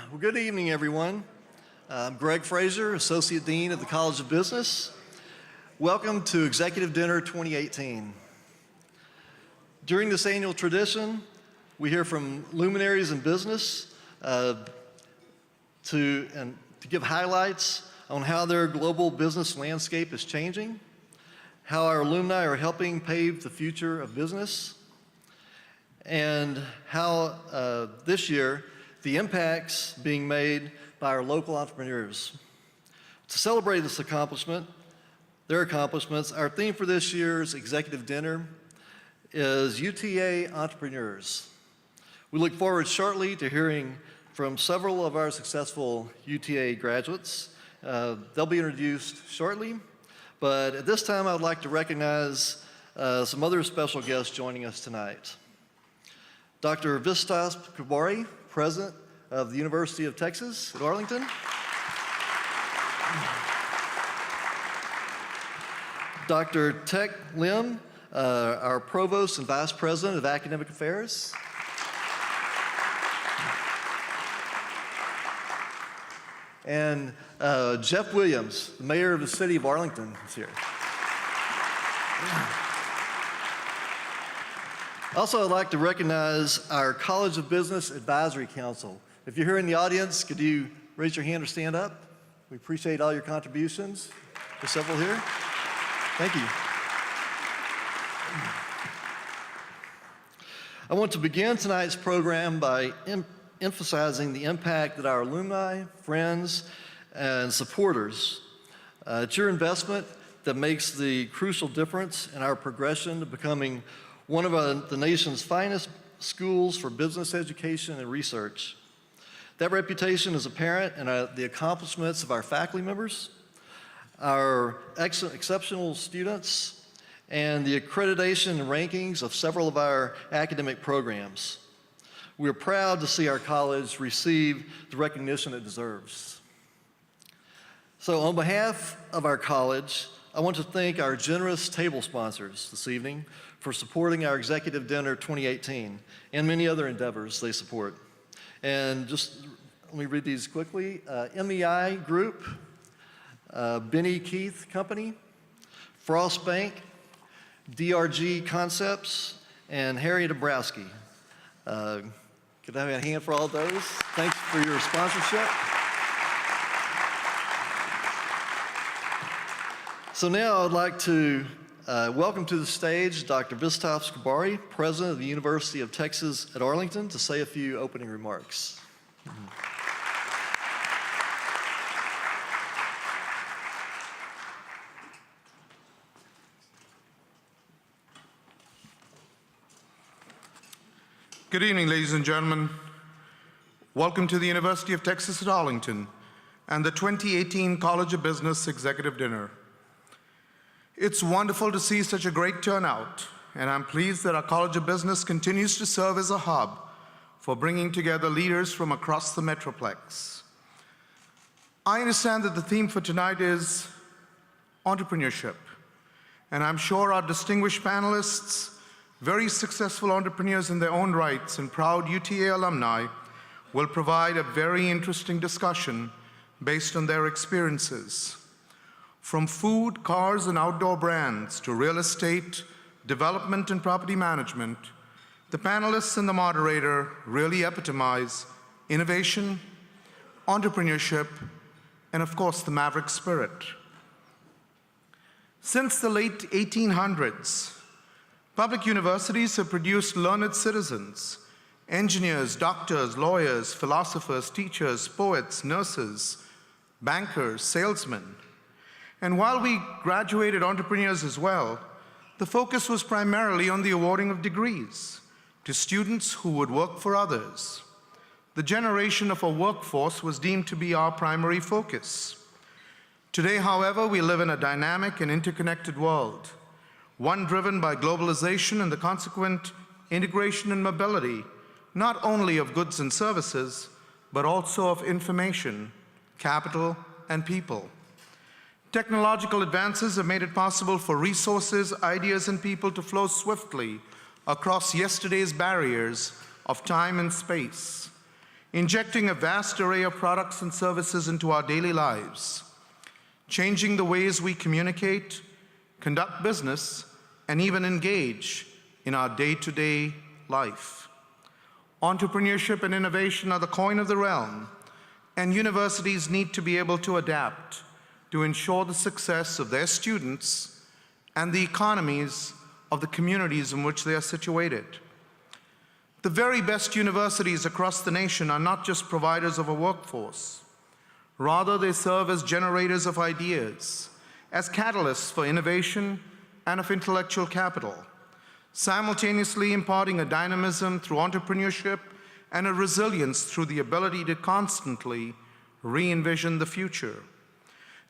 Well, good evening, everyone. I'm Greg Fraser, Associate Dean of the College of Business. Welcome to Executive Dinner 2018. During this annual tradition, we hear from luminaries in business to give highlights on how their global business landscape is changing, how our alumni are helping pave the future of business, and how this year the impacts being made by our local entrepreneurs. To celebrate this accomplishment, their accomplishments, our theme for this year's executive dinner is UTA Entrepreneurs. We look forward shortly to hearing from several of our successful UTA graduates. They'll be introduced shortly, but at this time I would like to recognize some other special guests joining us tonight. Dr. Vistas Kubari, President of the University of Texas at Arlington. Dr. Tek Lim, our Provost and Vice President of Academic Affairs. And Jeff Williams, the Mayor of the City of Arlington, is here. Also, I'd like to recognize our College of Business Advisory Council. If you're here in the audience, could you raise your hand or stand up? We appreciate all your contributions. There's several here. Thank you. I want to begin tonight's program by emphasizing the impact that our alumni, friends, and supporters, it's your investment that makes the crucial difference in our progression to becoming one of the nation's finest schools for business education and research. That reputation is apparent in the accomplishments of our faculty members, our exceptional students, and the accreditation and rankings of several of our academic programs. We are proud to see our college receive the recognition it deserves. So on behalf of our college, I want to thank our generous table sponsors this evening for supporting our Executive Dinner 2018 and many other endeavors they support. And just let me read these quickly. MEI Group, Benny Keith Company, Frost Bank, DRG Concepts, and Harry Dabrowski. Could I have a hand for all of those? Thanks for your sponsorship. So now I'd like to welcome to the stage Dr. Vistas Kubari, President of the University of Texas at Arlington, to say a few opening remarks. Good evening, ladies and gentlemen. Welcome to the University of Texas at Arlington and the 2018 College of Business Executive Dinner. It's wonderful to see such a great turnout, and I'm pleased that our College of Business continues to serve as a hub for bringing together leaders from across the Metroplex. I understand that the theme for tonight is entrepreneurship, and I'm sure our distinguished panelists, very successful entrepreneurs in their own rights and proud UTA alumni, will provide a very interesting discussion based on their experiences. From food, cars, and outdoor brands to real estate, development, and property management, the panelists and the moderator really epitomize innovation, entrepreneurship, and of course, the maverick spirit. Since the late 1800s, public universities have produced learned citizens, engineers, doctors, lawyers, philosophers, teachers, poets, nurses, bankers, salesmen. And while we graduated entrepreneurs as well, the focus was primarily on the awarding of degrees to students who would work for others. The generation of a workforce was deemed to be our primary focus. Today, however, we live in a dynamic and interconnected world, one driven by globalization and the consequent integration and mobility, not only of goods and services, but also of information, capital, and people. Technological advances have made it possible for resources, ideas, and people to flow swiftly across yesterday's barriers of time and space. injecting a vast array of products and services into our daily lives, changing the ways we communicate, conduct business, and even engage in our day-to-day life. Entrepreneurship and innovation are the coin of the realm, and universities need to be able to adapt to ensure the success of their students and the economies of the communities in which they are situated. The very best universities across the nation are not just providers of a workforce. Rather, they serve as generators of ideas, as catalysts for innovation and of intellectual capital, simultaneously imparting a dynamism through entrepreneurship and a resilience through the ability to constantly re-envision the future.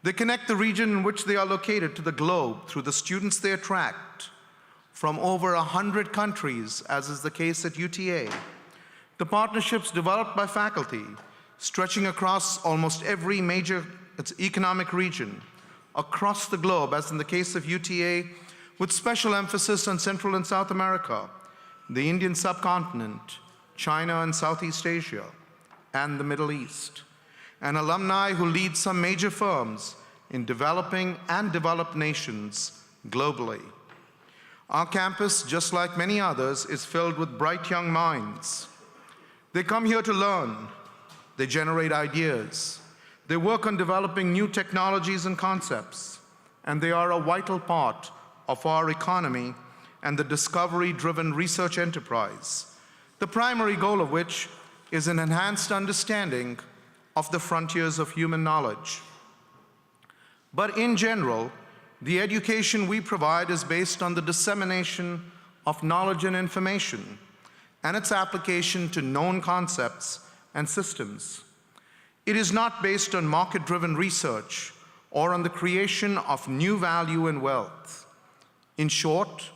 They connect the region in which they are located to the globe through the students they attract from over 100 countries, as is the case at UTA. The partnerships developed by faculty, stretching across almost every major economic region across the globe, as in the case of UTA, with special emphasis on Central and South America, the Indian subcontinent, China and Southeast Asia, and the Middle East, and alumni who lead some major firms in developing and developed nations globally. Our campus, just like many others, is filled with bright young minds. They come here to learn, they generate ideas, they work on developing new technologies and concepts, and they are a vital part of our economy and the discovery-driven research enterprise, the primary goal of which is an enhanced understanding of the frontiers of human knowledge. But in general, the education we provide is based on the dissemination of knowledge and information and its application to known concepts and systems. It is not based on market-driven research or on the creation of new value and wealth. In short,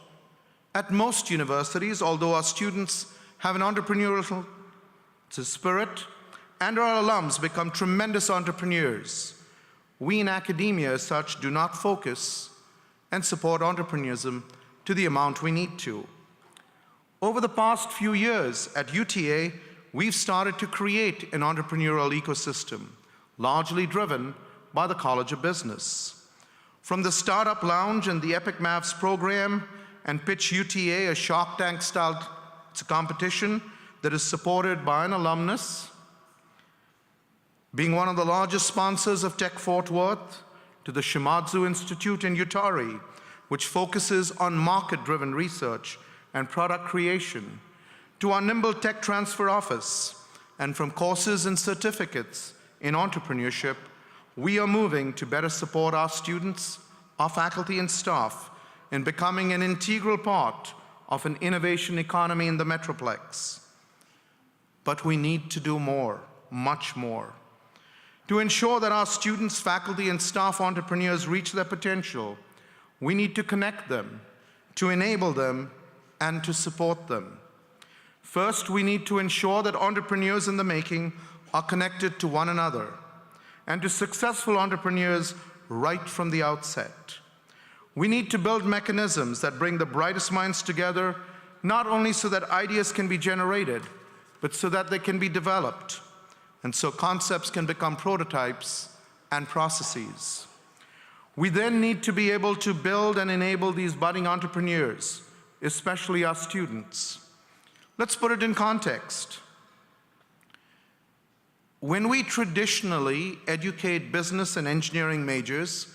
at most universities, although our students have an entrepreneurial spirit and our alums become tremendous entrepreneurs, we in academia as such do not focus and support entrepreneurism to the amount we need to. Over the past few years at UTA, we've started to create an entrepreneurial ecosystem, largely driven by the College of Business. From the Startup Lounge and the Epic Mavs program and Pitch UTA, a Shark Tank-style competition that is supported by an alumnus, being one of the largest sponsors of Tech Fort Worth, to the Shimadzu Institute in UTA, which focuses on market-driven research and product creation, to our Nimble Tech Transfer Office, and from courses and certificates in entrepreneurship, we are moving to better support our students, our faculty and staff in becoming an integral part of an innovation economy in the Metroplex. But we need to do more, much more. To ensure that our students, faculty, and staff entrepreneurs reach their potential, we need to connect them, to enable them, and to support them. First, we need to ensure that entrepreneurs in the making are connected to one another and to successful entrepreneurs right from the outset. We need to build mechanisms that bring the brightest minds together, not only so that ideas can be generated, but so that they can be developed, and so concepts can become prototypes and processes. We then need to be able to build and enable these budding entrepreneurs, especially our students. Let's put it in context. When we traditionally educate business and engineering majors,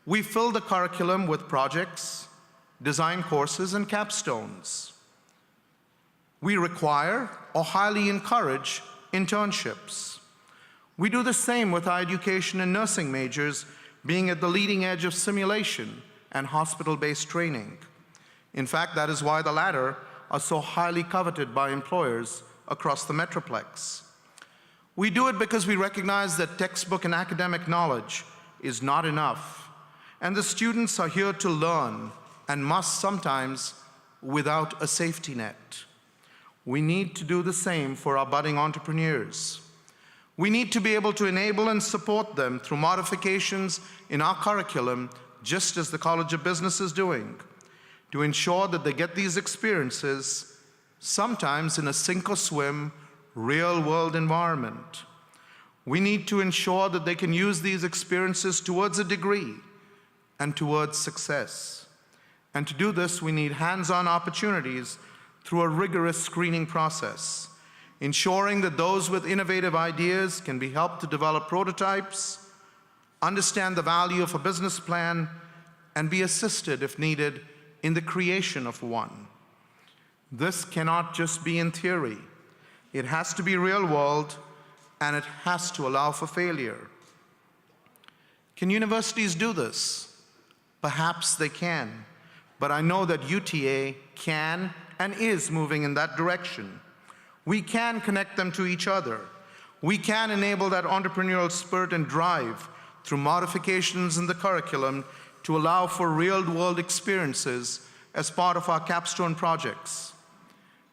we fill the curriculum with projects, design courses, and capstones. We require or highly encourage internships. We do the same with our education and nursing majors, being at the leading edge of simulation and hospital-based training. In fact, that is why the latter are so highly coveted by employers across the Metroplex. We do it because we recognize that textbook and academic knowledge is not enough, and the students are here to learn and must sometimes without a safety net. We need to do the same for our budding entrepreneurs. We need to be able to enable and support them through modifications in our curriculum, just as the College of Business is doing, to ensure that they get these experiences, sometimes in a sink or swim, real-world environment. We need to ensure that they can use these experiences towards a degree and towards success. And to do this, we need hands-on opportunities through a rigorous screening process, ensuring that those with innovative ideas can be helped to develop prototypes, understand the value of a business plan, and be assisted, if needed, in the creation of one. This cannot just be in theory. It has to be real world, and it has to allow for failure. Can universities do this? Perhaps they can, but I know that UTA can and is moving in that direction. We can connect them to each other. We can enable that entrepreneurial spirit and drive through modifications in the curriculum to allow for real-world experiences as part of our capstone projects.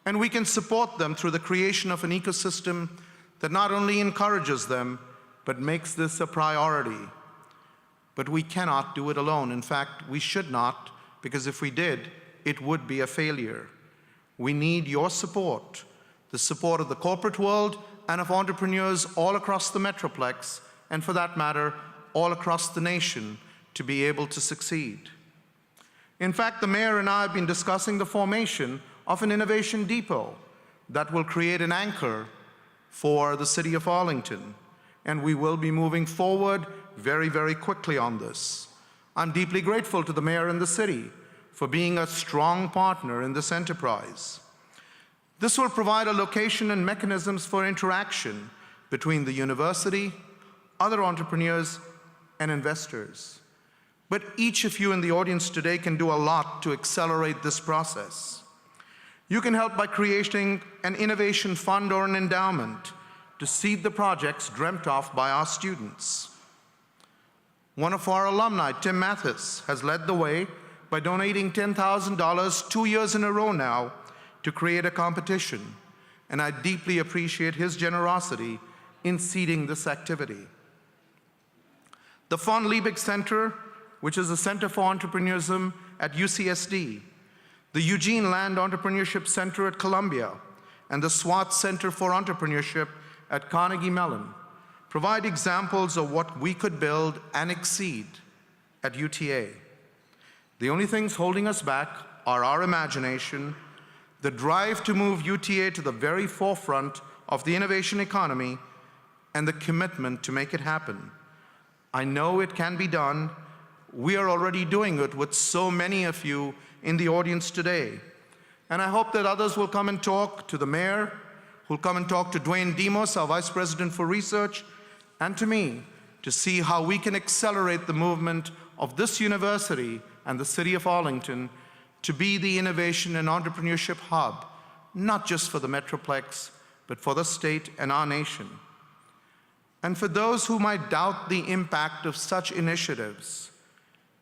And we can support them through the creation of an ecosystem that not only encourages them, but makes this a priority. But we cannot do it alone. In fact, we should not, because if we did, it would be a failure. We need your support, the support of the corporate world and of entrepreneurs all across the Metroplex, and for that matter, all across the nation, to be able to succeed. In fact, the mayor and I have been discussing the formation of an innovation depot that will create an anchor for the city of Arlington, and we will be moving forward very, very quickly on this. I'm deeply grateful to the mayor and the city for being a strong partner in this enterprise. This will provide a location and mechanisms for interaction between the university, other entrepreneurs, and investors. But each of you in the audience today can do a lot to accelerate this process. You can help by creating an innovation fund or an endowment to seed the projects dreamt of by our students. One of our alumni, Tim Mathis, has led the way by donating $10,000 2 years in a row now to create a competition, and I deeply appreciate his generosity in seeding this activity. The Von Liebig Center, which is a center for entrepreneurism at UCSD, the Eugene Land Entrepreneurship Center at Columbia, and the SWAT Center for Entrepreneurship at Carnegie Mellon provide examples of what we could build and exceed at UTA. The only things holding us back are our imagination, the drive to move UTA to the very forefront of the innovation economy, and the commitment to make it happen. I know it can be done. We are already doing it with so many of you in the audience today. And I hope that others will come and talk to the mayor, who'll come and talk to Dwayne Demos, our Vice President for Research, and to me, to see how we can accelerate the movement of this university and the city of Arlington to be the innovation and entrepreneurship hub, not just for the Metroplex, but for the state and our nation. And for those who might doubt the impact of such initiatives,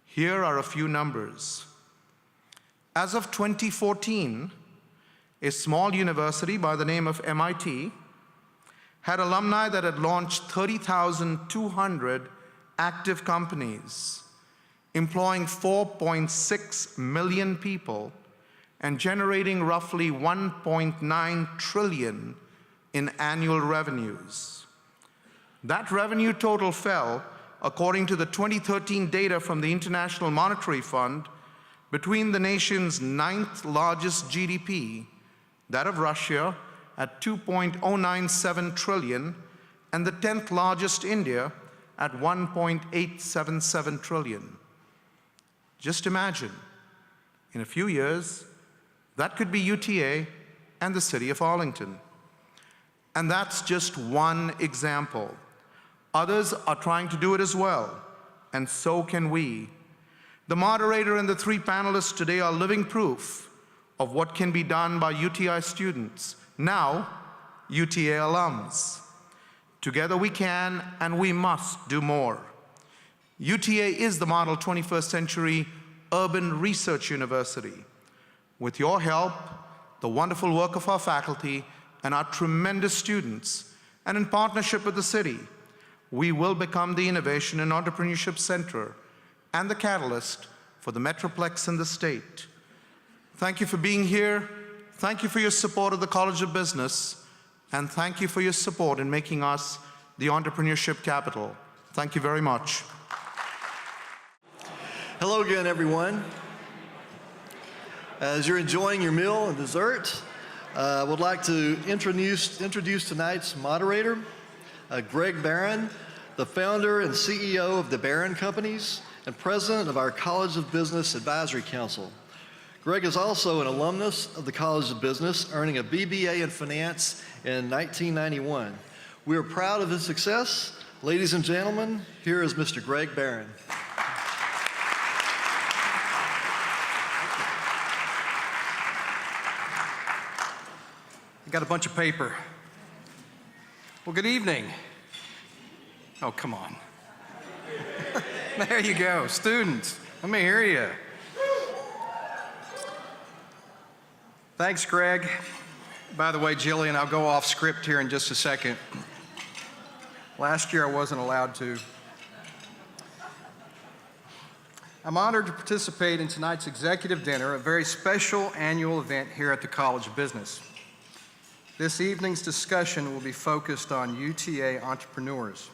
here are a few numbers. As of 2014, a small university by the name of MIT had alumni that had launched 30,200 active companies, employing 4.6 million people and generating roughly 1.9 trillion in annual revenues. That revenue total fell, according to the 2013 data from the International Monetary Fund, between the nation's 9th largest GDP, that of Russia, at 2.097 trillion, and the 10th largest India at 1.877 trillion. Just imagine, in a few years, that could be UTA and the city of Arlington. And that's just one example. Others are trying to do it as well, and so can we. The moderator and the three panelists today are living proof of what can be done by UTI students, now UTA alums. Together we can and we must do more. UTA is the model 21st century urban research university. With your help, the wonderful work of our faculty, and our tremendous students, and in partnership with the city, we will become the innovation and entrepreneurship center and the catalyst for the Metroplex and the state. Thank you for being here. Thank you for your support of the College of Business. And thank you for your support in making us the entrepreneurship capital. Thank you very much. Hello again, everyone. As you're enjoying your meal and dessert, I would like to introduce tonight's moderator, Greg Barron, the founder and CEO of the Barron Companies and president of our College of Business Advisory Council. Greg is also an alumnus of the College of Business, earning a BBA in finance in 1991. We are proud of his success. Ladies and gentlemen, here is Mr. Greg Barron. I got a bunch of paper. Well, good evening. Oh, come on. There you go, students. Let me hear you. Thanks, Greg. By the way, Jillian, I'll go off script here in just a second. Last year I wasn't allowed to. I'm honored to participate in tonight's executive dinner, a very special annual event here at the College of Business. This evening's discussion will be focused on UTA entrepreneurs.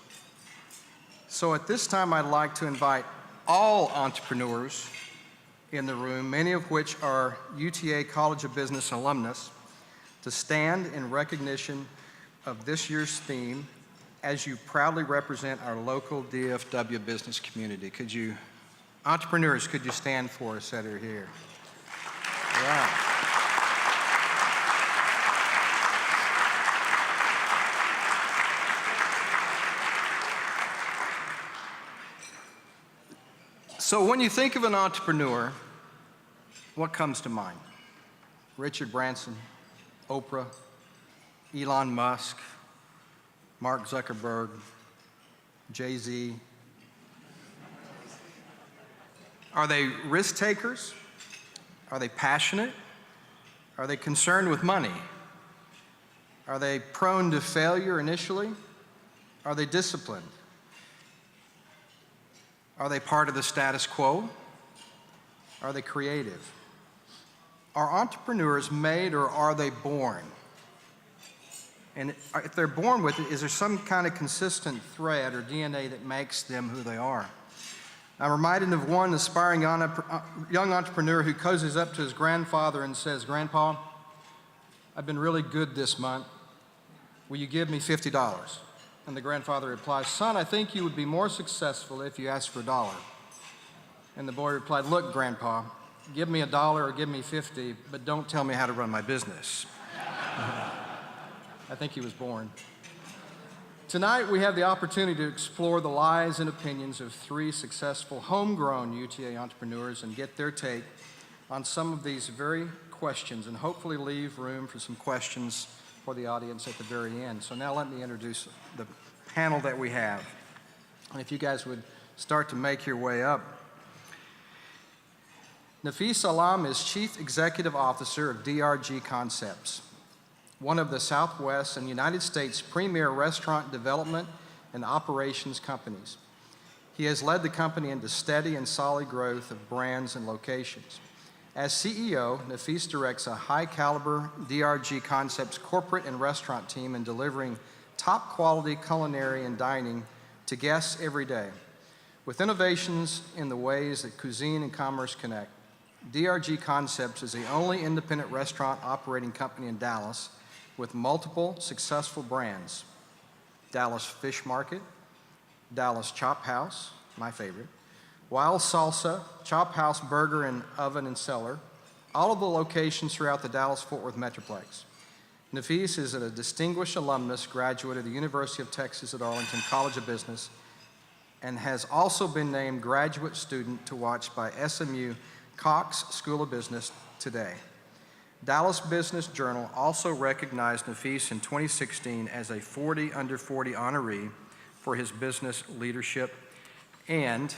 So at this time, I'd like to invite all entrepreneurs in the room, many of which are UTA College of Business alumnus, to stand in recognition of this year's theme as you proudly represent our local DFW business community. Could you, entrepreneurs, could you stand for us that are here? Yeah. So when you think of an entrepreneur, what comes to mind? Richard Branson, Oprah, Elon Musk, Mark Zuckerberg, Jay-Z. Are they risk takers? Are they passionate? Are they concerned with money? Are they prone to failure initially? Are they disciplined? Are they part of the status quo? Are they creative? Are entrepreneurs made or are they born? And if they're born with it, is there some kind of consistent thread or DNA that makes them who they are? I'm reminded of one aspiring young entrepreneur who cozies up to his grandfather and says, "Grandpa, I've been really good this month. Will you give me $50? And the grandfather replies, "Son, I think you would be more successful if you asked for $1. And the boy replied, "Look, Grandpa, give me $1 or give me 50, but don't tell me how to run my business." I think he was born. Tonight, we have the opportunity to explore the lives and opinions of 3 successful homegrown UTA entrepreneurs and get their take on some of these very questions and hopefully leave room for some questions for the audience at the very end. So now let me introduce the panel that we have. And if you guys would start to make your way up. Nafis Alam is Chief Executive Officer of DRG Concepts, one of the Southwest and United States premier restaurant development and operations companies. He has led the company into steady and solid growth of brands and locations. As CEO, Nafis directs a high-caliber DRG Concepts corporate and restaurant team in delivering top-quality culinary and dining to guests every day. With innovations in the ways that cuisine and commerce connect, DRG Concepts is the only independent restaurant operating company in Dallas with multiple successful brands: Dallas Fish Market, Dallas Chop House, my favorite, Wild Salsa, Chop House Burger and Oven and Cellar, all of the locations throughout the Dallas-Fort Worth Metroplex. Nafis is a distinguished alumnus graduate of the University of Texas at Arlington College of Business and has also been named graduate student to watch by SMU Cox School of Business today. Dallas Business Journal also recognized Nafis in 2016 as a 40 under 40 honoree for his business leadership and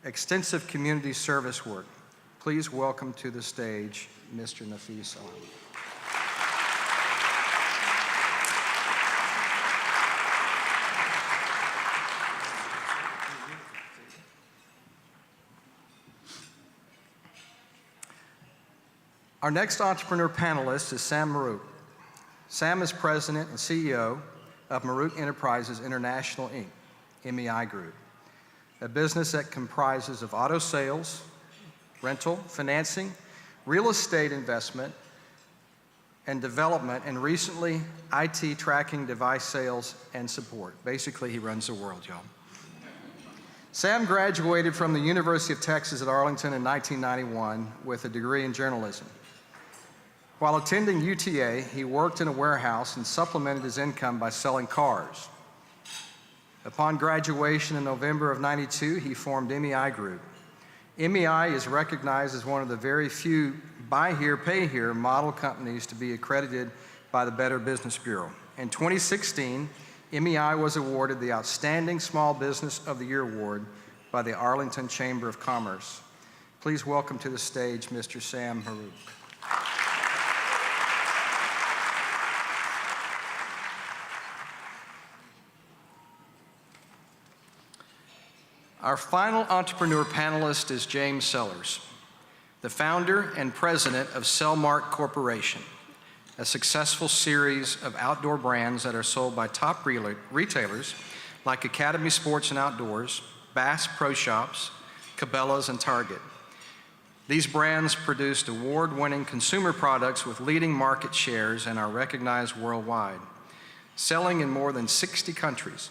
extensive community service work. Please welcome to the stage Mr. Nafis Alam. Our next entrepreneur panelist is Sam Maruk. Sam is President and CEO of Maruk Enterprises International, Inc., MEI Group, a business that comprises of auto sales, rental, financing, real estate investment, and development, and recently, IT tracking device sales and support. Basically, he runs the world, y'all. Sam graduated from the University of Texas at Arlington in 1991 with a degree in journalism. While attending UTA, he worked in a warehouse and supplemented his income by selling cars. Upon graduation in November of '92, he formed MEI Group. MEI is recognized as one of the very few buy here, pay here model companies to be accredited by the Better Business Bureau. In 2016, MEI was awarded the Outstanding Small Business of the Year Award by the Arlington Chamber of Commerce. Please welcome to the stage Mr. Sam Maruk. Our final entrepreneur panelist is James Sellers, the founder and president of Cellmark Corporation, a successful series of outdoor brands that are sold by top retailers like Academy Sports and Outdoors, Bass Pro Shops, Cabela's, and Target. These brands produced award-winning consumer products with leading market shares and are recognized worldwide, selling in more than 60 countries.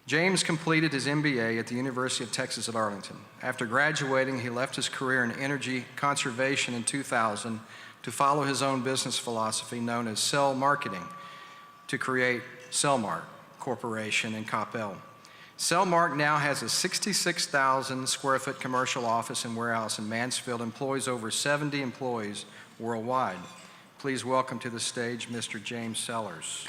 James completed his MBA at the University of Texas at Arlington. After graduating, he left his career in energy conservation in 2000 to follow his own business philosophy known as cell marketing to create Cellmark Corporation in Coppell. Cellmark now has a 66,000 square foot commercial office and warehouse in Mansfield, employs over 70 employees worldwide. Please welcome to the stage Mr. James Sellers.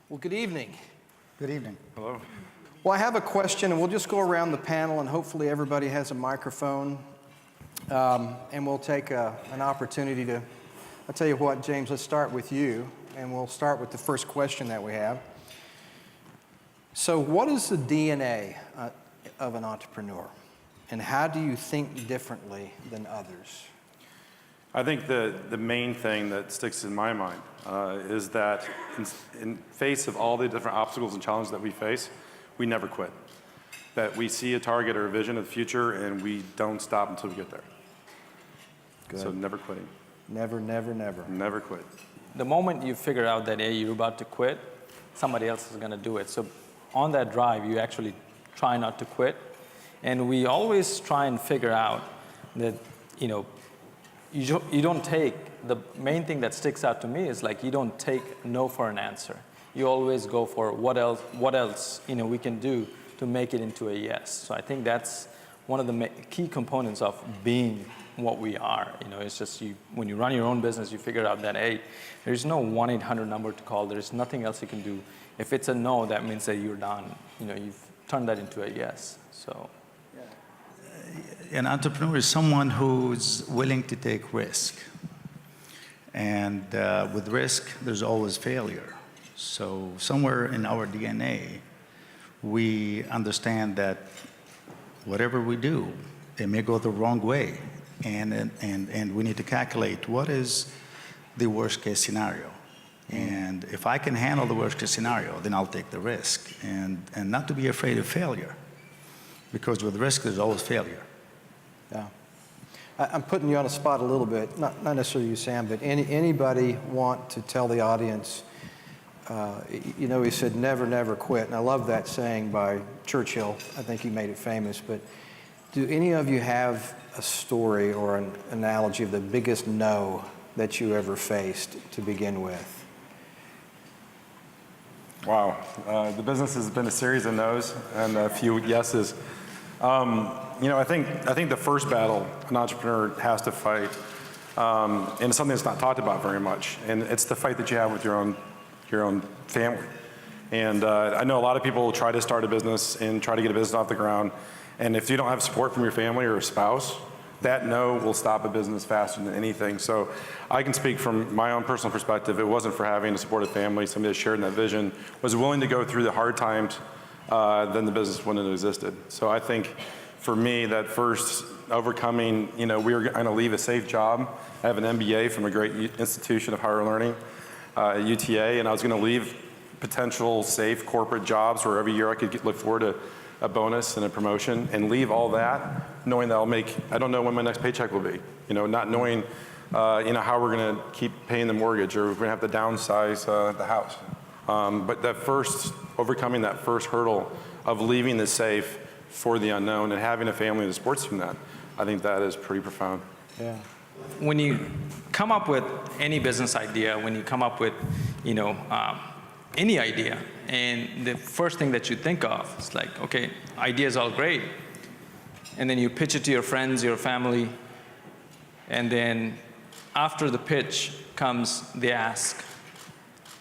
Well, good evening. Good evening. Hello. Well, I have a question, and we'll just go around the panel, and hopefully everybody has a microphone. And we'll take an opportunity to, I'll tell you what, James, let's start with you, and we'll start with the first question that we have. So what is the DNA of an entrepreneur, and how do you think differently than others? I think the main thing that sticks in my mind is that in face of all the different obstacles and challenges that we face, we never quit. That we see a target or a vision of the future and we don't stop until we get there. Good. So never quitting. Never, never, never. Never quit. The moment you figure out that, hey, you're about to quit, somebody else is going to do it. So on that drive, you actually try not to quit. And we always try and figure out that, you don't take, the main thing that sticks out to me is like you don't take no for an answer. You always go for what else we can do to make it into a yes. So I think that's one of the key components of being what we are. It's just when you run your own business, you figure out that, hey, there's no 1-800 number to call. There's nothing else you can do. If it's a no, that means that you're done. You've turned that into a yes. So. An entrepreneur is someone who's willing to take risk. And with risk, there's always failure. So somewhere in our DNA, we understand that whatever we do, it may go the wrong way. And we need to calculate what is the worst case scenario. And if I can handle the worst case scenario, then I'll take the risk. And not to be afraid of failure. Because with risk, there's always failure. Yeah. I'm putting you on the spot a little bit, not necessarily you, Sam, but anybody want to tell the audience, he said never, never quit. And I love that saying by Churchill. I think he made it famous. But do any of you have a story or an analogy of the biggest no that you ever faced to begin with? Wow. The business has been a series of no's and a few yeses. I think the first battle an entrepreneur has to fight, and it's something that's not talked about very much, and it's the fight that you have with your own family. And I know a lot of people try to start a business and try to get a business off the ground, and if you don't have support from your family or a spouse, that no will stop a business faster than anything. So I can speak from my own personal perspective. It wasn't for having a supportive family, somebody that shared in that vision, was willing to go through the hard times, then the business wouldn't have existed. So I think for me, that first overcoming, we were going to leave a safe job. I have an MBA from a great institution of higher learning, UTA, and I was going to leave potential safe corporate jobs where every year I could look forward to a bonus and a promotion, and leave all that knowing that I don't know when my next paycheck will be, not knowing how we're going to keep paying the mortgage, or we're going to have to downsize the house. But overcoming that first hurdle of leaving the safe for the unknown and having a family that supports you in that, I think that is pretty profound. Yeah. When you come up with any business idea, when you come up with, any idea, and the first thing that you think of is like, okay, idea's all great, and then you pitch it to your friends, your family, and then after the pitch comes the ask,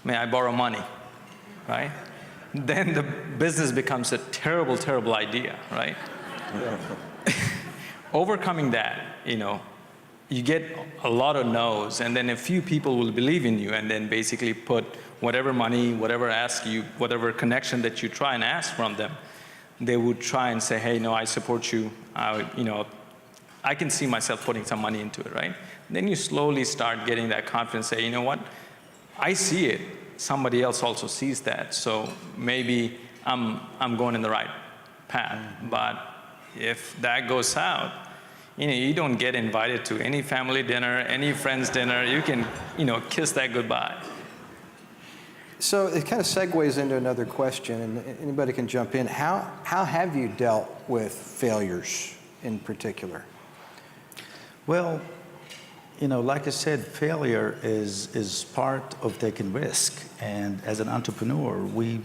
may I borrow money, right? Then the business becomes a terrible, terrible idea, right? Yeah. Overcoming that, you get a lot of no's, and then a few people will believe in you, and then basically put whatever money, whatever connection that you try and ask from them, they would try and say, hey, no, I support you. I can see myself putting some money into it, right? Then you slowly start getting that confidence, say, you know what? I see it. Somebody else also sees that. So maybe I'm going in the right path. But if that goes south, you don't get invited to any family dinner, any friend's dinner. You can, kiss that goodbye. So it kind of segues into another question, and anybody can jump in. How have you dealt with failures in particular? Well, like I said, failure is part of taking risk. And as an entrepreneur, we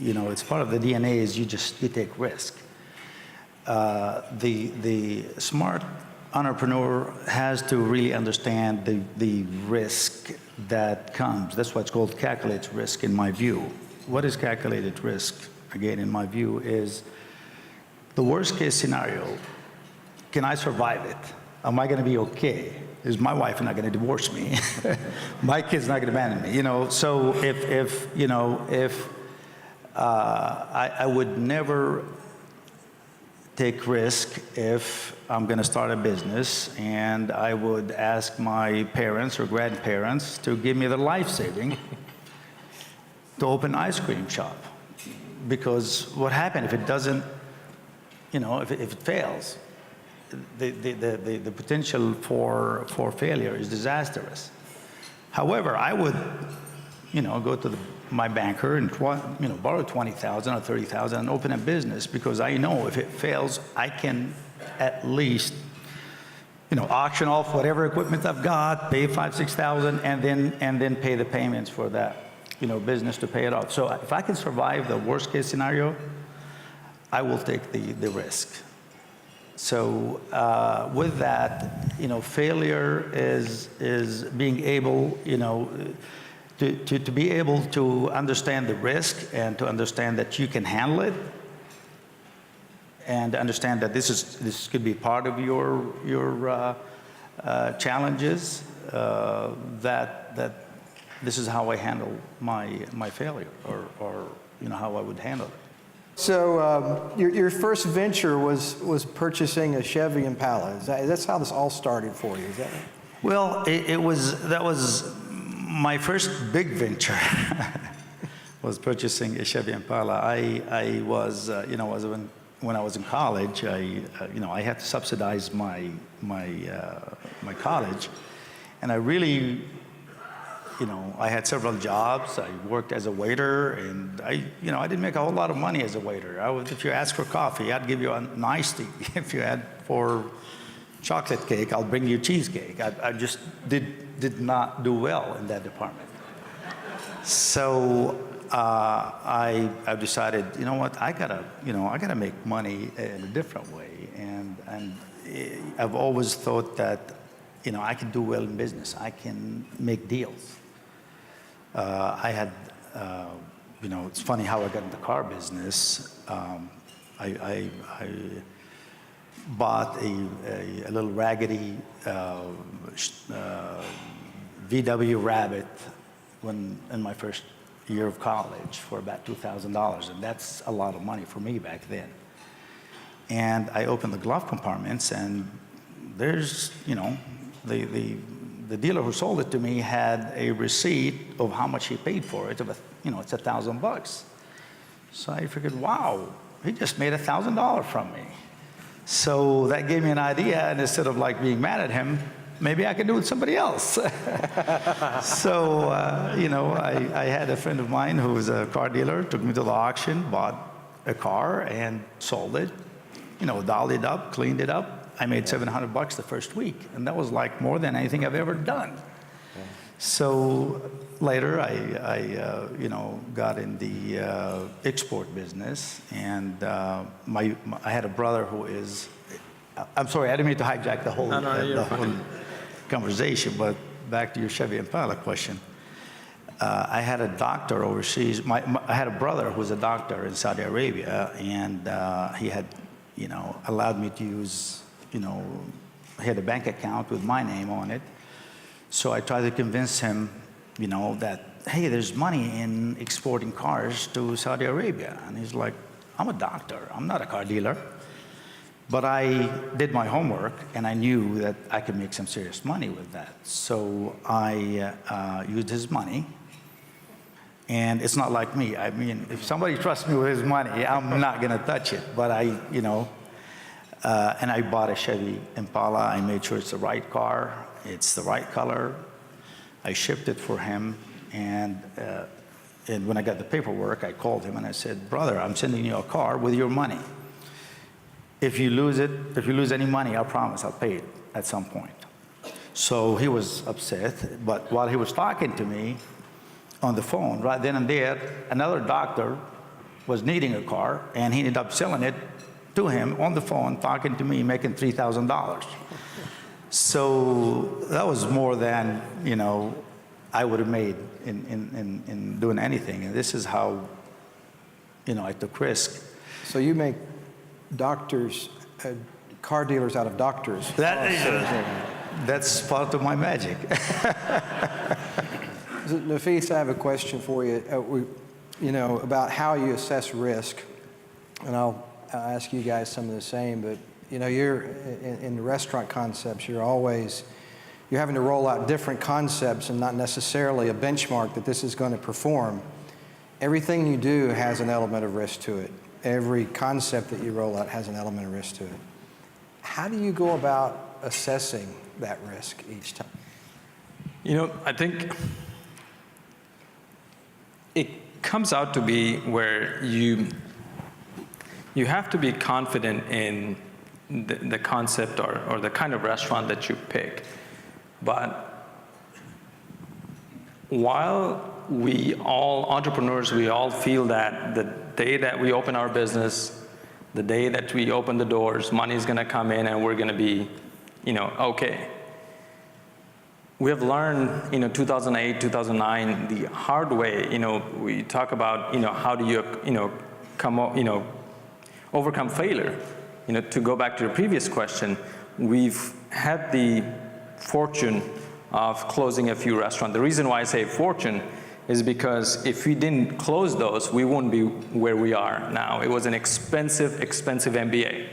it's part of the DNA is you take risk. The smart entrepreneur has to really understand the risk that comes. That's what's called calculated risk in my view. What is calculated risk, again, in my view, is the worst case scenario. Can I survive it? Am I going to be okay? Is my wife not going to divorce me? My kid's not going to abandon me? So if I would never take risk if I'm going to start a business, and I would ask my parents or grandparents to give me the life saving to open an ice cream shop. Because what happened if it doesn't, if it fails? The potential for failure is disastrous. However, I would, go to my banker and borrow $20,000 or $30,000 and open a business, because I know if it fails, I can at least, auction off whatever equipment I've got, pay $5,000, $6,000, and then pay the payments for that, business to pay it off. So if I can survive the worst case scenario, I will take the risk. So with that, failure is being able, to be able to understand the risk and to understand that you can handle it, and understand that this could be part of your challenges. That this is how I handle my failure, or how I would handle it. So your first venture was purchasing a Chevy Impala. That's how this all started for you, is that right? Well, that was my first big venture. Was purchasing a Chevy Impala. I was when I was in college, I had to subsidize my college, and I really. I had several jobs. I worked as a waiter, and I didn't make a whole lot of money as a waiter. If you ask for coffee, I'd give you an iced tea. If you had for chocolate cake, I'll bring you cheesecake. I just did not do well in that department. So I decided, I gotta make money in a different way, and I've always thought that, I can do well in business. I can make deals. I had, it's funny how I got in the car business. bought a little raggedy VW Rabbit when in my first year of college for about $2,000, and that's a lot of money for me back then. And I opened the glove compartments, and there's, you know, the dealer who sold it to me had a receipt of how much he paid for it. You know, it's $1,000. So I figured, wow, he just made $1,000 from me. So that gave me an idea, and instead of like being mad at him, maybe I could do it with somebody else. So, you know, I had a friend of mine who was a car dealer, took me to the auction, bought a car and sold it, you know, dolled it up, cleaned it up. I made $700 the first week, and that was like more than anything I've ever done. Yeah. So later, I you know, got in the export business, and I had a brother who is. I'm sorry, I didn't mean to hijack the whole conversation, but back to your Chevy Impala question. I had a doctor overseas. I had a brother who was a doctor in Saudi Arabia, and he had, you know, allowed me to use, you know, he had a bank account with my name on it. So I tried to convince him, you know, that, hey, there's money in exporting cars to Saudi Arabia. And he's like, I'm a doctor, I'm not a car dealer. But I did my homework, and I knew that I could make some serious money with that. So I used his money. And it's not like me. I mean, if somebody trusts me with his money, I'm not going to touch it. But I, you know, and I bought a Chevy Impala. I made sure it's the right car. It's the right color. I shipped it for him. And when I got the paperwork, I called him and I said, brother, I'm sending you a car with your money. If you lose it, if you lose any money, I promise I'll pay it at some point. So he was upset. But while he was talking to me on the phone, right then and there, another doctor was needing a car, and he ended up selling it to him on the phone, talking to me, making $3,000. So that was more than, you know, I would have made in doing anything. And this is how, you know, I took risk. So you make doctors, car dealers out of doctors. That's part of my magic. Nafis, I have a question for you. You know, about how you assess risk, and I'll ask you guys some of the same. But you know, you're in the restaurant concepts. You're having to roll out different concepts, and not necessarily a benchmark that this is going to perform. Everything you do has an element of risk to it. Every concept that you roll out has an element of risk to it. How do you go about assessing that risk each time? You know, I think it comes out to be where you have to be confident in the concept or the kind of restaurant that you pick. But while we all entrepreneurs, we all feel that the day that we open our business, the day that we open the doors, money is going to come in and we're going to be, you know, okay. We have learned, you know, 2008, 2009, the hard way. You know, we talk about, you know, how do you, you know, overcome failure. You know, to go back to your previous question, we've had the fortune of closing a few restaurants. The reason why I say fortune is because if we didn't close those, we wouldn't be where we are now. It was an expensive, expensive MBA.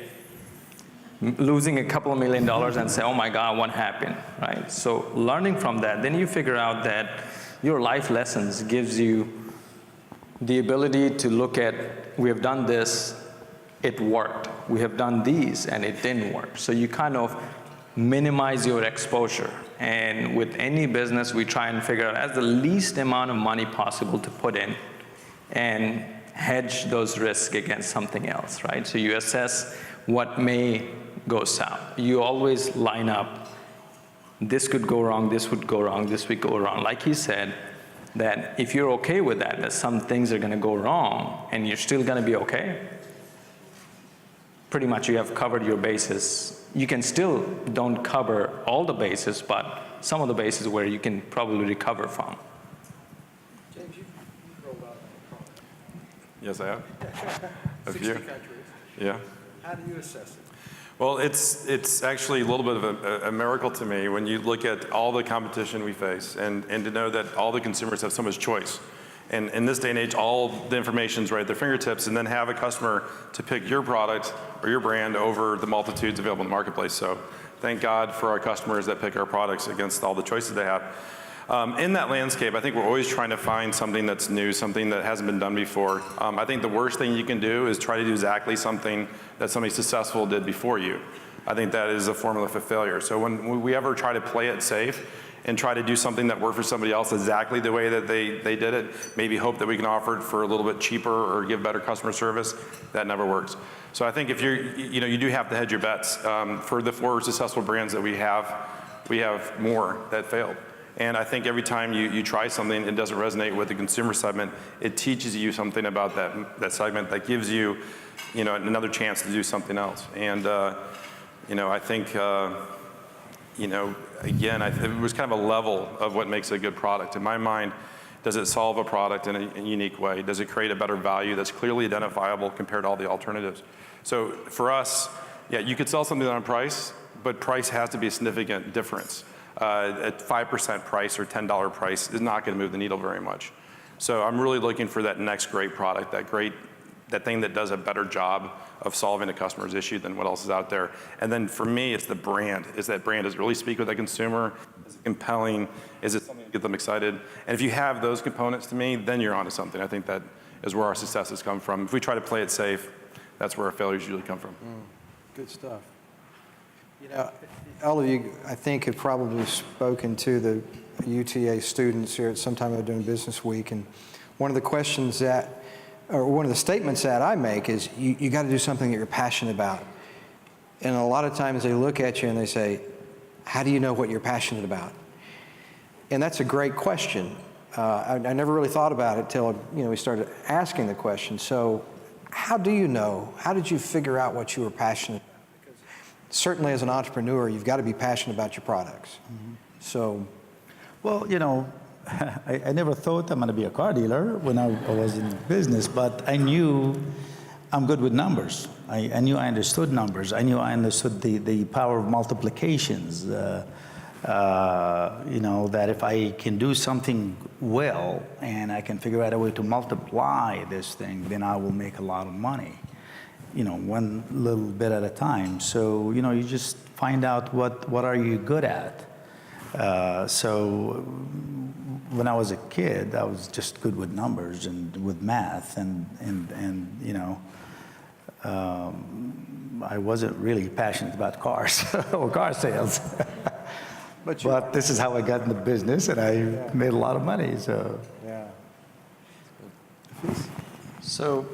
Losing a couple of $1 million and say, oh my God, what happened, right? So learning from that, then you figure out that your life lessons gives you the ability to look at, we have done this, it worked. We have done these and it didn't work. So you kind of minimize your exposure. And with any business, we try and figure out as the least amount of money possible to put in and hedge those risks against something else, right? So you assess what may go south. You always line up, this could go wrong, this would go wrong, this would go wrong. Like he said, that if you're okay with that some things are gonna go wrong and you're still gonna be okay, pretty much you have covered your bases. You can still don't cover all the bases, but some of the bases where you can probably recover from. James, you rolled out Yes, I have. A 60 few. countries. Yeah. How do you assess it? Well, it's actually a little bit of a miracle to me when you look at all the competition we face and to know that all the consumers have so much choice. And in this day and age, all the information's right at their fingertips, and then have a customer to pick your product or your brand over the multitudes available in the marketplace. So thank God for our customers that pick our products against all the choices they have. In that landscape, I think we're always trying to find something that's new, something that hasn't been done before. I think the worst thing you can do is try to do exactly something that somebody successful did before you. I think that is a formula for failure. So when we ever try to play it safe and try to do something that worked for somebody else exactly the way that they did it, maybe hope that we can offer it for a little bit cheaper or give better customer service, that never works. So I think if you do have to hedge your bets. For the 4 successful brands that we have more that failed. And I think every time you try something and it doesn't resonate with the consumer segment, it teaches you something about that segment that gives you, another chance to do something else. And, I think, again, it was kind of a level of what makes a good product. In my mind, does it solve a product in a unique way? Does it create a better value that's clearly identifiable compared to all the alternatives? So for us, yeah, you could sell something on price, but price has to be a significant difference. At 5% price or $10 price is not going to move the needle very much. So I'm really looking for that next great product, that thing that does a better job of solving a customer's issue than what else is out there. And then for me, it's the brand. Does it really speak with the consumer? Is it compelling? Is it something to get them excited? And if you have those components to me, then you're onto something. I think that is where our successes come from. If we try to play it safe, that's where our failures usually come from. Good stuff. All of you, I think, have probably spoken to the UTA students here at some time doing Business Week, and one of the questions one of the statements that I make is, you got to do something that you're passionate about. And a lot of times they look at you and they say, how do you know what you're passionate about? And that's a great question. I never really thought about it till we started asking the question. So how do you know? How did you figure out what you were passionate about? Certainly as an entrepreneur, you've got to be passionate about your products. Mm-hmm. So, well, I never thought I'm going to be a car dealer when I was in business, but I knew I'm good with numbers. I knew I understood numbers. I knew I understood the power of multiplications. That if I can do something well and I can figure out a way to multiply this thing, then I will make a lot of money. One little bit at a time. So, you just find out what are you good at. So when I was a kid, I was just good with numbers and with math and I wasn't really passionate about cars or car sales. But this is how I got into business, and I made a lot of money, so. Yeah. So,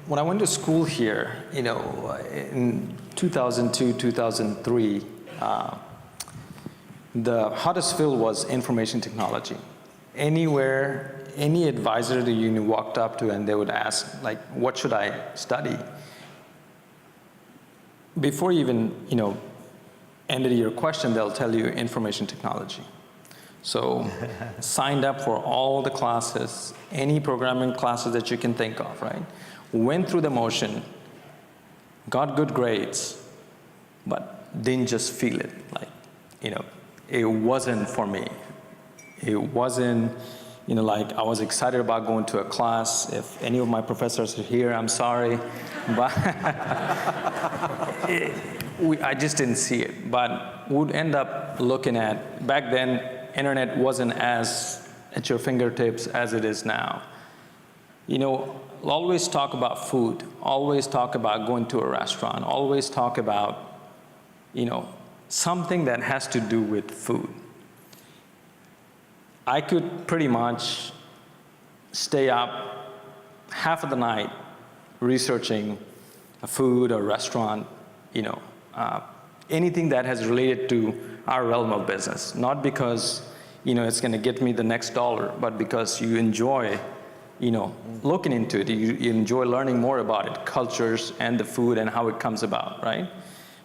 when I went to school here, in 2002, 2003, the hottest field was information technology. Anywhere, any advisor that you walked up to and they would ask, like, what should I study? Before you even, ended your question, they'll tell you information technology. So signed up for all the classes, any programming classes that you can think of, right? Went through the motion, got good grades, but didn't just feel it. Like, it wasn't for me. It wasn't, like I was excited about going to a class. If any of my professors are here, I'm sorry. But I just didn't see it. But would end up looking at, back then, internet wasn't as at your fingertips as it is now. Always talk about food, always talk about going to a restaurant, always talk about, something that has to do with food. I could pretty much stay up half of the night researching a food or restaurant, anything that has related to our realm of business. Not because, it's going to get me the next dollar, but because you enjoy looking into it, you enjoy learning more about it, cultures and the food and how it comes about, right?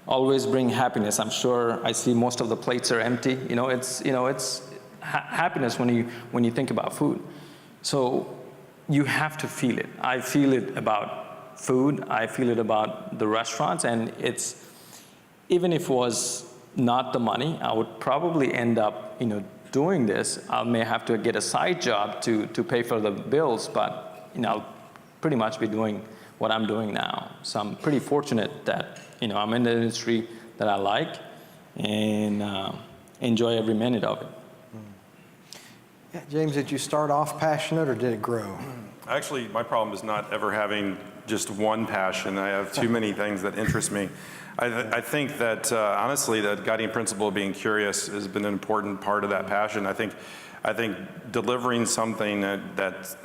Always bring happiness. I'm sure I see most of the plates are empty. It's happiness when you think about food. So you have to feel it. I feel it about food, I feel it about the restaurants, and it's, even if it was not the money, I would probably end up, doing this. I may have to get a side job to pay for the bills, but, I'll pretty much be doing what I'm doing now. So I'm pretty fortunate that, I'm in the industry that I like and enjoy every minute of it. Yeah, James, did you start off passionate or did it grow? Actually, my problem is not ever having just one passion. I have too many things that interest me. I think that, honestly, that guiding principle of being curious has been an important part of that passion. I think delivering something that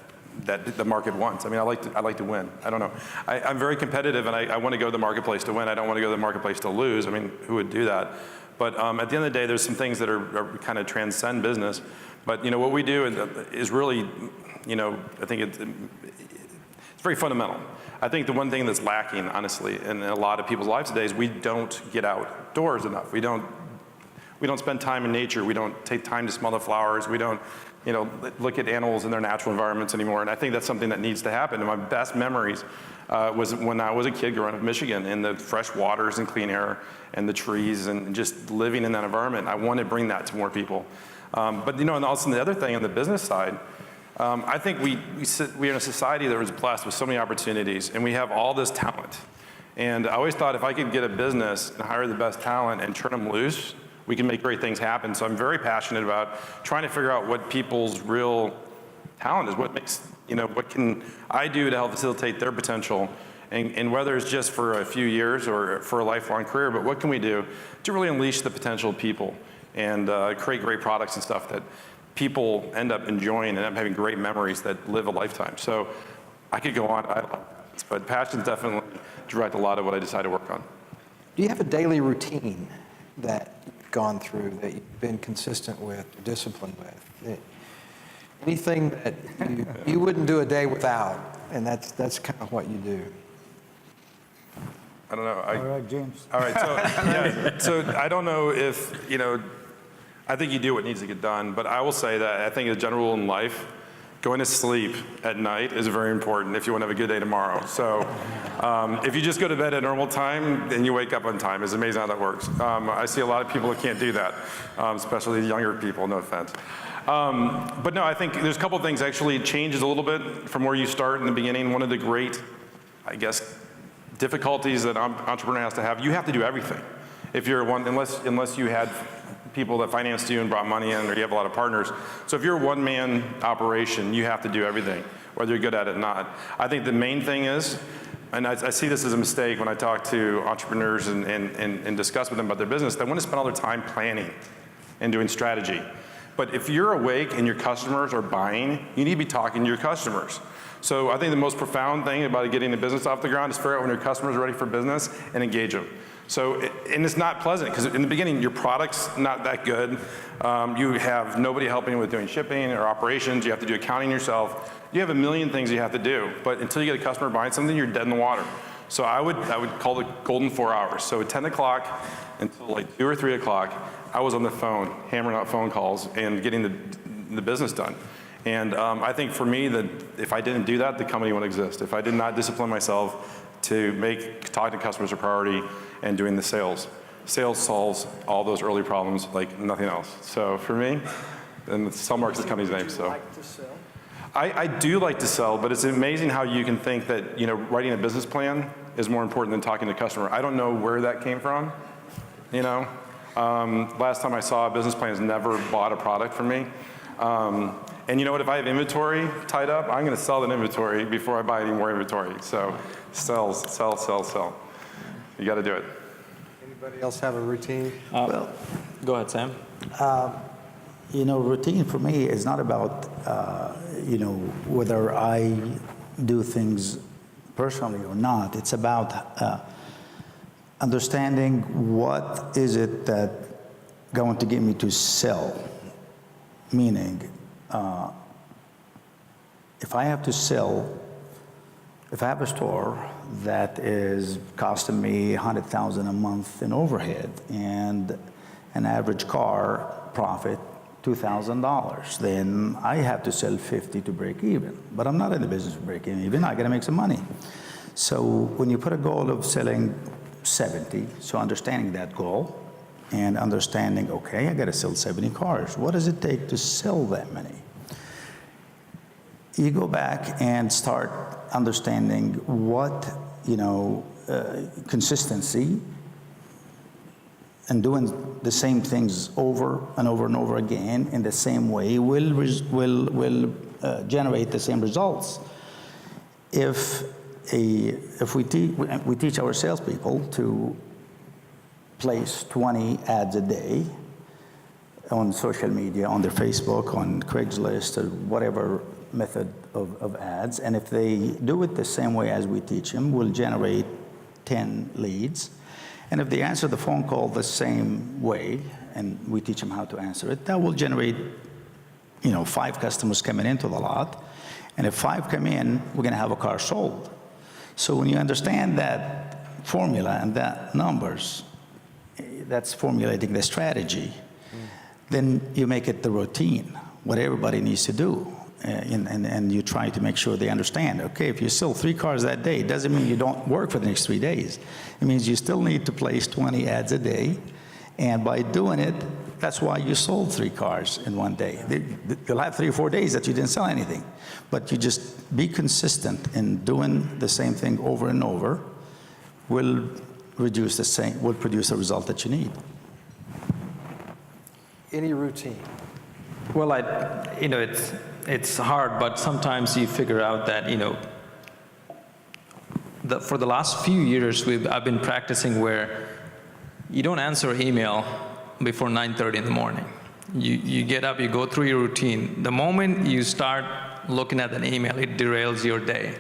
the market wants. I mean, I like to win. I don't know. I'm very competitive, and I want to go to the marketplace to win. I don't want to go to the marketplace to lose. I mean, who would do that? But at the end of the day, there's some things that are kind of transcend business. But what we do is really, I think it's very fundamental. I think the one thing that's lacking, honestly, in a lot of people's lives today is we don't get outdoors enough. We don't spend time in nature. We don't take time to smell the flowers. We don't, look at animals in their natural environments anymore. And I think that's something that needs to happen. And my best memories was when I was a kid growing up in Michigan, in the fresh waters and clean air and the trees and just living in that environment. I want to bring that to more people. But and also the other thing on the business side, I think we're in a society that was blessed with so many opportunities, and we have all this talent. And I always thought if I could get a business and hire the best talent and turn them loose, we can make great things happen. So I'm very passionate about trying to figure out what people's real talent is, what makes, what can I do to help facilitate their potential, and whether it's just for a few years or for a lifelong career, but what can we do to really unleash the potential of people and create great products and stuff that people end up enjoying and end up having great memories that live a lifetime. So I could go on, but passion definitely direct a lot of what I decide to work on. Do you have a daily routine that you've gone through, that you've been consistent with, disciplined with? Anything that you wouldn't do a day without, and that's kind of what you do? I don't know. All right, James. All right, so, yeah, so I don't know if, I think you do what needs to get done, but I will say that I think a general rule in life, going to sleep at night is very important if you want to have a good day tomorrow. So if you just go to bed at normal time, then you wake up on time. It's amazing how that works. I see a lot of people that can't do that, especially the younger people, no offense. But no, I think there's a couple of things actually. It changes a little bit from where you start in the beginning. One of the great, I guess, difficulties that an entrepreneur has to have, you have to do everything. If you're one, unless you had people that financed you and brought money in, or you have a lot of partners. So if you're a one-man operation, you have to do everything, whether you're good at it or not. I think the main thing is, and I see this as a mistake when I talk to entrepreneurs and discuss with them about their business, they want to spend all their time planning and doing strategy. But if you're awake and your customers are buying, you need to be talking to your customers. So I think the most profound thing about getting a business off the ground is figure out when your customers are ready for business and engage them. So, and it's not pleasant, because in the beginning, your product's not that good. You have nobody helping you with doing shipping or operations. You have to do accounting yourself. You have a million things you have to do. But until you get a customer buying something, you're dead in the water. So I would call it golden 4 hours. So at 10 o'clock until like 2 or 3 o'clock, I was on the phone, hammering out phone calls and getting the business done. And I think for me, that if I didn't do that, the company wouldn't exist. If I did not discipline myself to make talking to customers a priority and doing the sales solves all those early problems like nothing else. So for me, and Cellmark's the company's name. So Like to sell? I do like to sell, but it's amazing how you can think that writing a business plan is more important than talking to the customer. I don't know where that came from. Last time I saw a business plan has never bought a product from me. And you know what, if I have inventory tied up, I'm gonna sell that inventory before I buy any more inventory. So sell. You gotta do it. Anybody else have a routine? Well, Go ahead, Sam. routine for me is not about, whether I do things personally or not. It's about understanding what is it that going to get me to sell. Meaning, if I have to sell, if I have a store that is costing me $100,000 a month in overhead and an average car profit $2,000, then I have to sell 50 to break even. But I'm not in the business of breaking even. I got to make some money. So when you put a goal of selling 70, so understanding that goal and understanding, okay, I got to sell 70 cars. What does it take to sell that many? You go back and start understanding what, consistency and doing the same things over and over and over again in the same way will generate the same results. If we teach our salespeople to place 20 ads a day on social media, on their Facebook, on Craigslist, or whatever method of ads, and if they do it the same way as we teach them, we'll generate 10 leads. And if they answer the phone call the same way, and we teach them how to answer it, that will generate, 5 customers coming into the lot. And if 5 come in, we're going to have a car sold. So when you understand that formula and that numbers, that's formulating the strategy, then you make it the routine, what everybody needs to do. And you try to make sure they understand, okay, if you sell 3 cars that day, it doesn't mean you don't work for the next 3 days. It means you still need to place 20 ads a day. And by doing it, that's why you sold 3 cars in one day. You'll have 3 or 4 days that you didn't sell anything. But you just be consistent in doing the same thing over and over will produce the result that you need. Any routine? Well, it's hard, but sometimes you figure out that, for the last few years, I've been practicing where you don't answer email before 9:30 in the morning. You get up, you go through your routine. The moment you start looking at an email, it derails your day,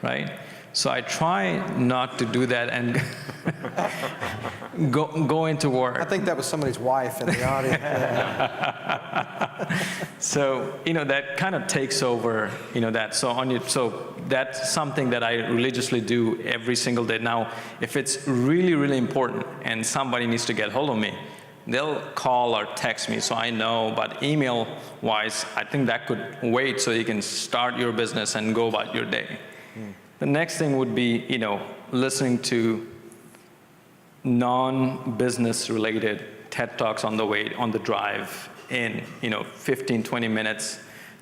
right? So I try not to do that and go into work. I think that was somebody's wife in the audience. So, that kind of takes over, that. So that's something that I religiously do every single day. Now, if it's really, really important and somebody needs to get hold of me, they'll call or text me so I know, but email-wise, I think that could wait so you can start your business and go about your day. The next thing would be, listening to non-business related TED Talks on the drive in, 15, 20 minutes,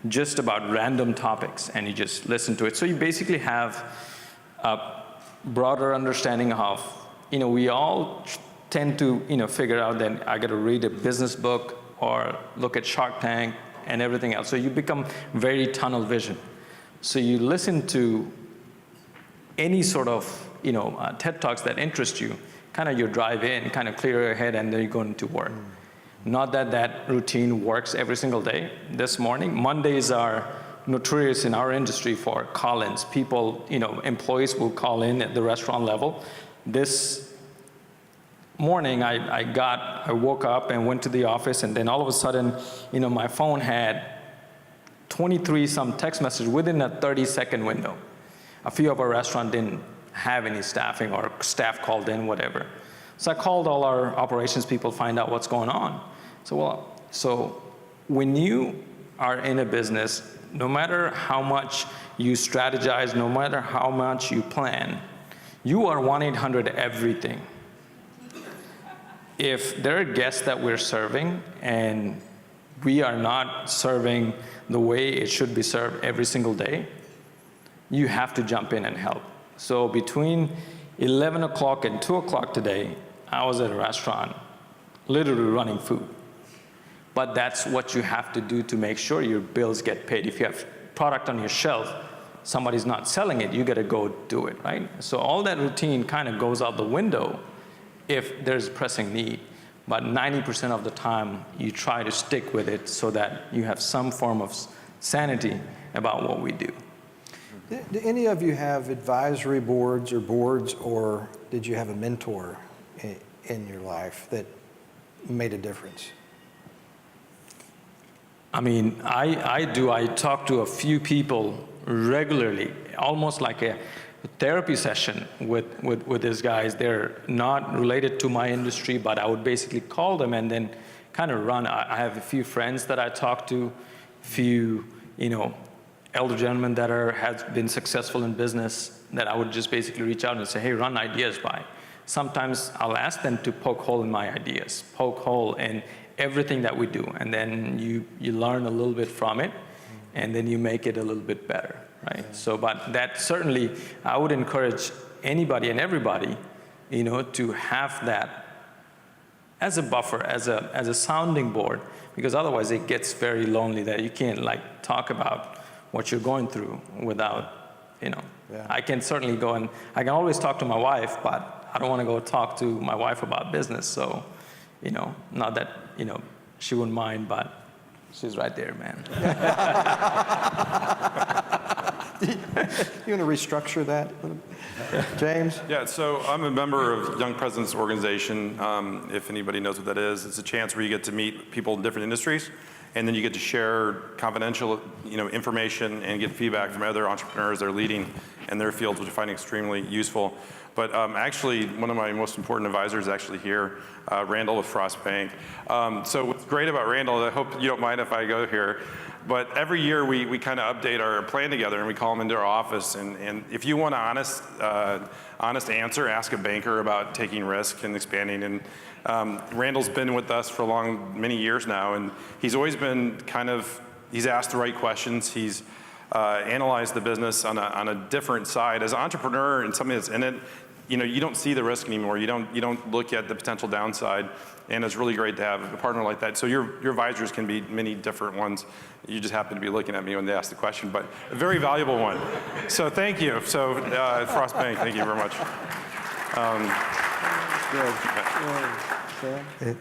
just about random topics, and you just listen to it. So you basically have a broader understanding of, we all tend to, figure out that I got to read a business book or look at Shark Tank and everything else. So you become very tunnel vision. So you listen to any sort of, TED Talks that interest you, kind of you drive in, kind of clear your head, and then you go into work. Not that routine works every single day. This morning, Mondays are notorious in our industry for call-ins. People, employees will call in at the restaurant level. This morning, I woke up and went to the office, and then all of a sudden, my phone had 23 some text messages within a 30-second window. A few of our restaurants didn't have any staffing, or staff called in, whatever. So I called all our operations people, find out what's going on. So when you are in a business, no matter how much you strategize, no matter how much you plan, you are 1-800 everything. If there are guests that we're serving and we are not serving the way it should be served every single day, you have to jump in and help. So between 11 o'clock and 2 o'clock today, I was at a restaurant, literally running food. But that's what you have to do to make sure your bills get paid. If you have product on your shelf, somebody's not selling it, you gotta go do it, right? So all that routine kind of goes out the window if there's a pressing need. But 90% of the time, you try to stick with it so that you have some form of sanity about what we do. Do any of you have advisory boards, or did you have a mentor in your life that made a difference? I mean, I do. I talk to a few people regularly, almost like a therapy session with these guys. They're not related to my industry, but I would basically call them and then kind of run. I have a few friends that I talk to, few, elder gentlemen that has been successful in business. that I would just basically reach out and say, hey, run ideas by. Sometimes I'll ask them to poke hole in my ideas, poke hole in everything that we do, and then you learn a little bit from it, and then you make it a little bit better, right? Yeah. So, but that certainly, I would encourage anybody and everybody, you know, to have that as a buffer, as a sounding board, because otherwise it gets very lonely that you can't like talk about what you're going through without, you know. Yeah. I can certainly go and I can always talk to my wife, but I don't want to go talk to my wife about business. So, you know, not that, you know, she wouldn't mind, but she's right there, man. You want to restructure that, James? Yeah, so I'm a member of Young Presidents Organization. If anybody knows what that is, it's a chance where you get to meet people in different industries, and then you get to share confidential, you know, information and get feedback from other entrepreneurs that are leading in their fields, which I find extremely useful. But actually, one of my most important advisors is actually here, Randall with Frost Bank. So what's great about Randall, I hope you don't mind if I go here, but every year we kind of update our plan together and we call them into our office. And if you want an honest answer, ask a banker about taking risk and expanding. And Randall's been with us for many years now, and he's always been he's asked the right questions. He's analyzed the business on a different side. As an entrepreneur and somebody that's in it, you know, you don't see the risk anymore. You don't look at the potential downside, and it's really great to have a partner like that. So your advisors can be many different ones. You just happen to be looking at me when they ask the question, but a very valuable one. So thank you. So Frost Bank, thank you very much.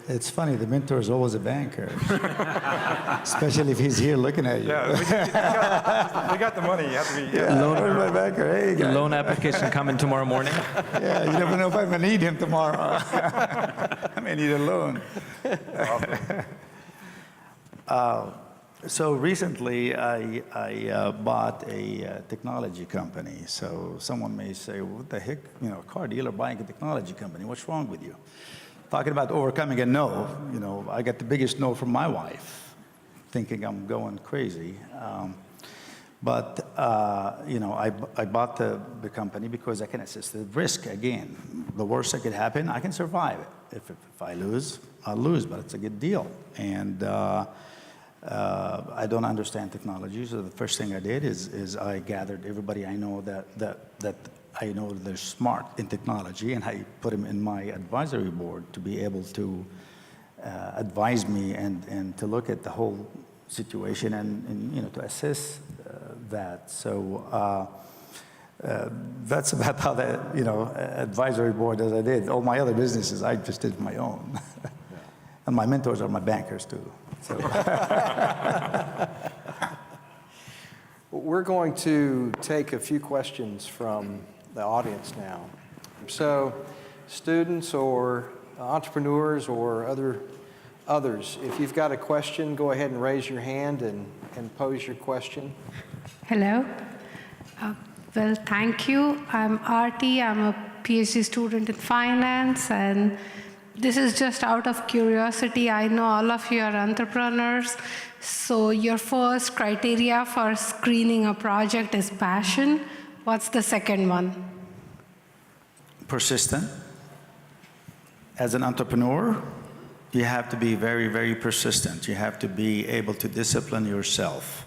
It's funny, the mentor is always a banker, especially if he's here looking at you. Yeah, we got the money. You have to be. Yeah. Loan my banker. Hey, Your loan application coming tomorrow morning. Yeah, you never know if I'm gonna need him tomorrow. I may need a loan. So recently, I bought a technology company. So someone may say, well, what the heck? You know, a car dealer buying a technology company. What's wrong with you? Talking about overcoming a no, you know, I got the biggest no from my wife, thinking I'm going crazy. You know, I bought the company because I can assess the risk. Again, the worst that could happen, I can survive it. If I lose, I'll lose, but it's a good deal. And I don't understand technology, so the first thing I did is I gathered everybody I know that I know they're smart in technology, and I put them in my advisory board to be able to advise me and to look at the whole situation and you know, to assess that. So that's about how the, you know, advisory board as I did. All my other businesses, I just did my own. And my mentors are my bankers too. So. We're going to take a few questions from the audience now. So students or entrepreneurs or others, if you've got a question, go ahead and raise your hand and pose your question. Hello. Well, thank you. I'm Arti. I'm a PhD student in finance, and this is just out of curiosity. I know all of you are entrepreneurs, so your first criteria for screening a project is passion. What's the second one? Persistent. As an entrepreneur, you have to be very, very persistent. You have to be able to discipline yourself.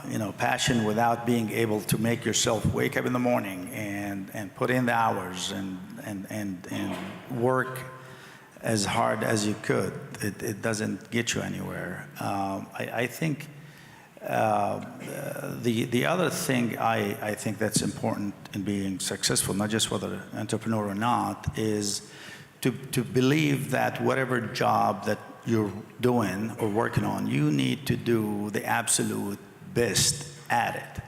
You know, passion without being able to make yourself wake up in the morning and put in the hours and work as hard as you could. It doesn't get you anywhere. I think the other thing I think that's important in being successful, not just whether an entrepreneur or not, is to believe that whatever job that you're doing or working on, you need to do the absolute best at it.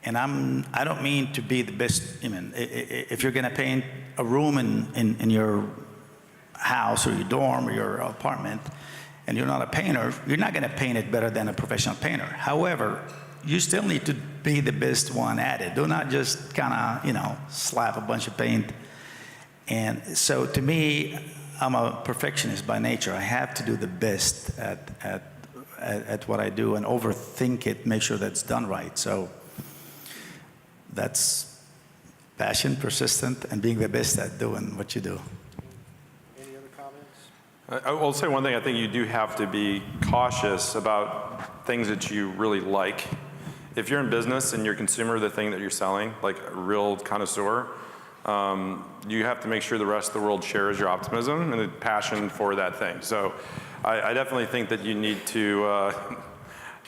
And I don't mean to be the best. I mean, if you're going to paint a room in your house or your dorm or your apartment, and you're not a painter, you're not going to paint it better than a professional painter. However, you still need to be the best one at it. Do not just kind of, you know, slap a bunch of paint. And so to me, I'm a perfectionist by nature. I have to do the best at what I do and overthink it, make sure that's done right. So That's passion, persistent, and being the best at doing what you do. Any other comments? I will say one thing. I think you do have to be cautious about things that you really like. If you're in business and you're a consumer, the thing that you're selling, like a real connoisseur, you have to make sure the rest of the world shares your optimism and the passion for that thing. So I definitely think that you need to,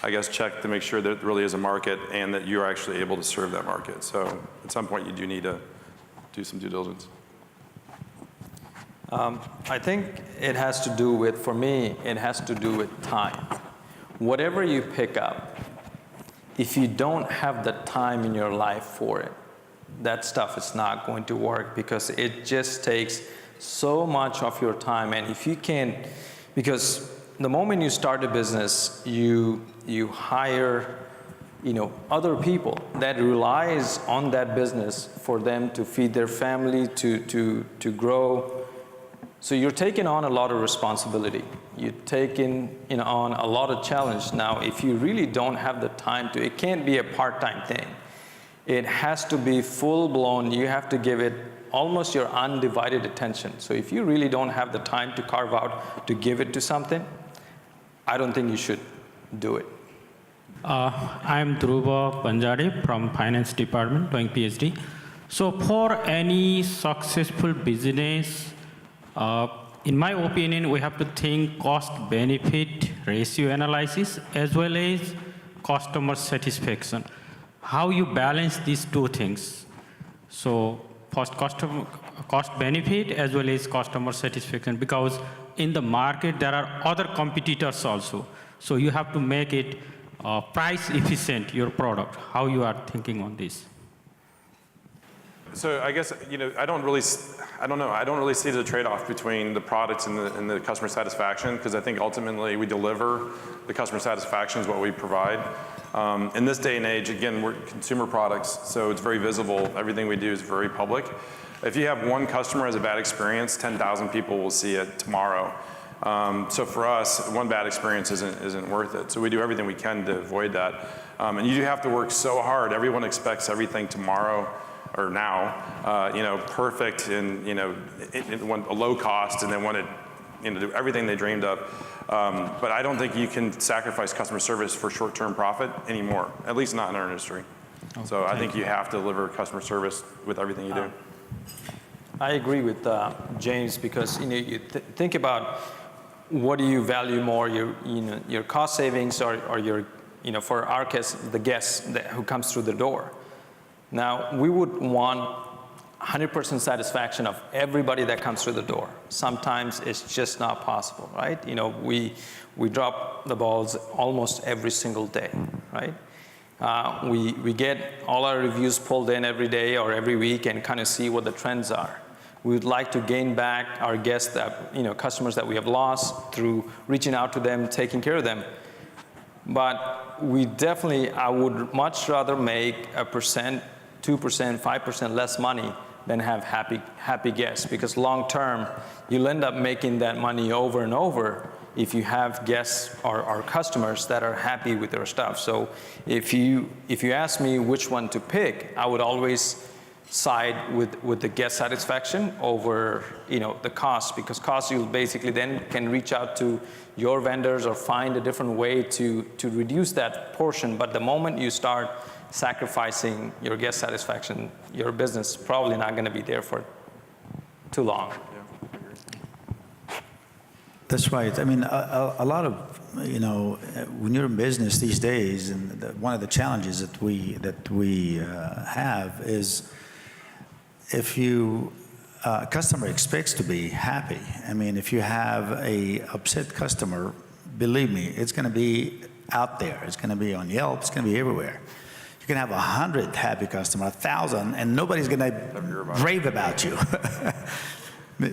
I guess, check to make sure that it really is a market and that you're actually able to serve that market. So at some point you do need to do some due diligence. I think it has to do with, for me, it has to do with time. Whatever you pick up, if you don't have the time in your life for it, that stuff is not going to work because it just takes so much of your time. And if you can't, because the moment you start a business, you hire, other people that relies on that business for them to feed their family, to grow. So you're taking on a lot of responsibility. You're taking on a lot of challenge. Now, if you really don't have the time to, it can't be a part-time thing. It has to be full-blown. You have to give it almost your undivided attention. So if you really don't have the time to carve out to give it to something, I don't think you should do it. I'm Dhruva Banjari from Finance Department doing PhD. So for any successful business, in my opinion, we have to think cost-benefit ratio analysis as well as customer satisfaction. How you balance these two things. So first cost-benefit as well as customer satisfaction, because in the market there are other competitors also. So you have to make it price efficient, your product. How you are thinking on this? So I guess, I don't really see the trade-off between the products and the customer satisfaction, because I think ultimately we deliver the customer satisfaction is what we provide. In this day and age, again, we're consumer products, so it's very visible. Everything we do is very public. If you have one customer has a bad experience, 10,000 people will see it tomorrow. So for us, one bad experience isn't worth it. So we do everything we can to avoid that. And you do have to work so hard. Everyone expects everything tomorrow or now, perfect and, want a low cost and they want to, do everything they dreamed of. But I don't think you can sacrifice customer service for short-term profit anymore, at least not in our industry. Okay, so I think you have to deliver customer service with everything you do. I agree with James, because you think about what do you value more, your cost savings or your, for our case, the guest who comes through the door. Now, we would want 100% satisfaction of everybody that comes through the door. Sometimes it's just not possible, right? We drop the balls almost every single day, right? We get all our reviews pulled in every day or every week and kind of see what the trends are. We would like to gain back our guests that, customers that we have lost through reaching out to them, taking care of them. But I would much rather make 1%, 2%, 5% less money than have happy guests, because long term, you'll end up making that money over and over if you have guests or customers that are happy with their stuff. So if you ask me which one to pick, I would always side with the guest satisfaction over the cost, because cost you basically then can reach out to your vendors or find a different way to reduce that portion. But the moment you start sacrificing your guest satisfaction, your business is probably not going to be there for too long. That's right. I mean, a lot of, when you're in business these days, and one of the challenges that we have is if customer expects to be happy. I mean, if you have a upset customer, believe me, it's going to be out there. It's going to be on Yelp. It's going to be everywhere. You can have 100 happy customers, 1,000, and nobody's going to rave about you.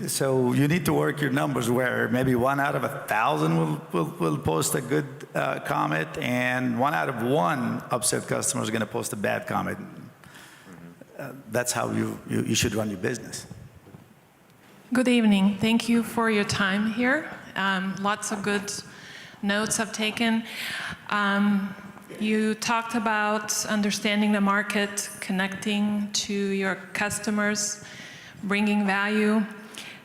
So you need to work your numbers where maybe 1 out of 1,000 will post a good comment, and 1 out of 1 upset customer is going to post a bad comment. That's how you should run your business. Good evening. Thank you for your time here. Lots of good notes I've taken. You talked about understanding the market, connecting to your customers, bringing value.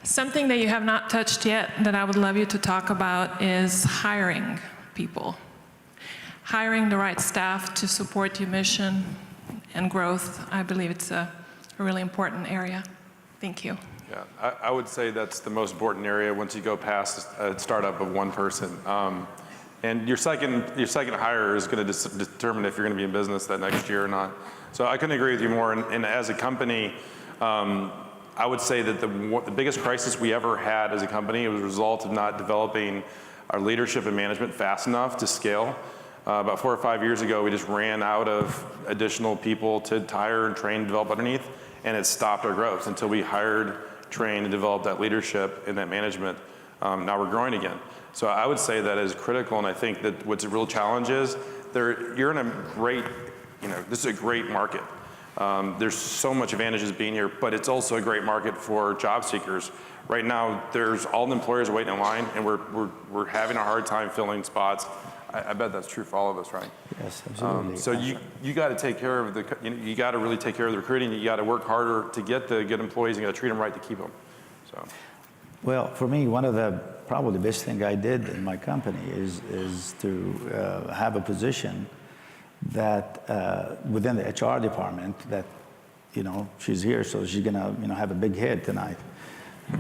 Something that you have not touched yet that I would love you to talk about is hiring people. Hiring the right staff to support your mission and growth. I believe it's a really important area. Thank you. Yeah, I would say that's the most important area once you go past a startup of one person. And your second hire is going to determine if you're going to be in business that next year or not. So I couldn't agree with you more. And as a company, I would say that the biggest crisis we ever had as a company was a result of not developing our leadership and management fast enough to scale. About 4 or 5 years ago, we just ran out of additional people to hire and train and develop underneath, and it stopped our growth until we hired, trained, and developed that leadership and that management. Now we're growing again. So I would say that is critical, and I think that what's a real challenge is you're in a great, this is a great market. There's so much advantages being here, but it's also a great market for job seekers. Right now, there's all the employers waiting in line, and we're having a hard time filling spots. I bet that's true for all of us, right? Yes, absolutely. So you got to take care of you got to really take care of the recruiting. You got to work harder to get the good employees. You got to treat them right to keep them. So. Well, for me, one of the probably the best thing I did in my company is to have a position that within the HR department that, she's here, so she's gonna, have a big hit tonight.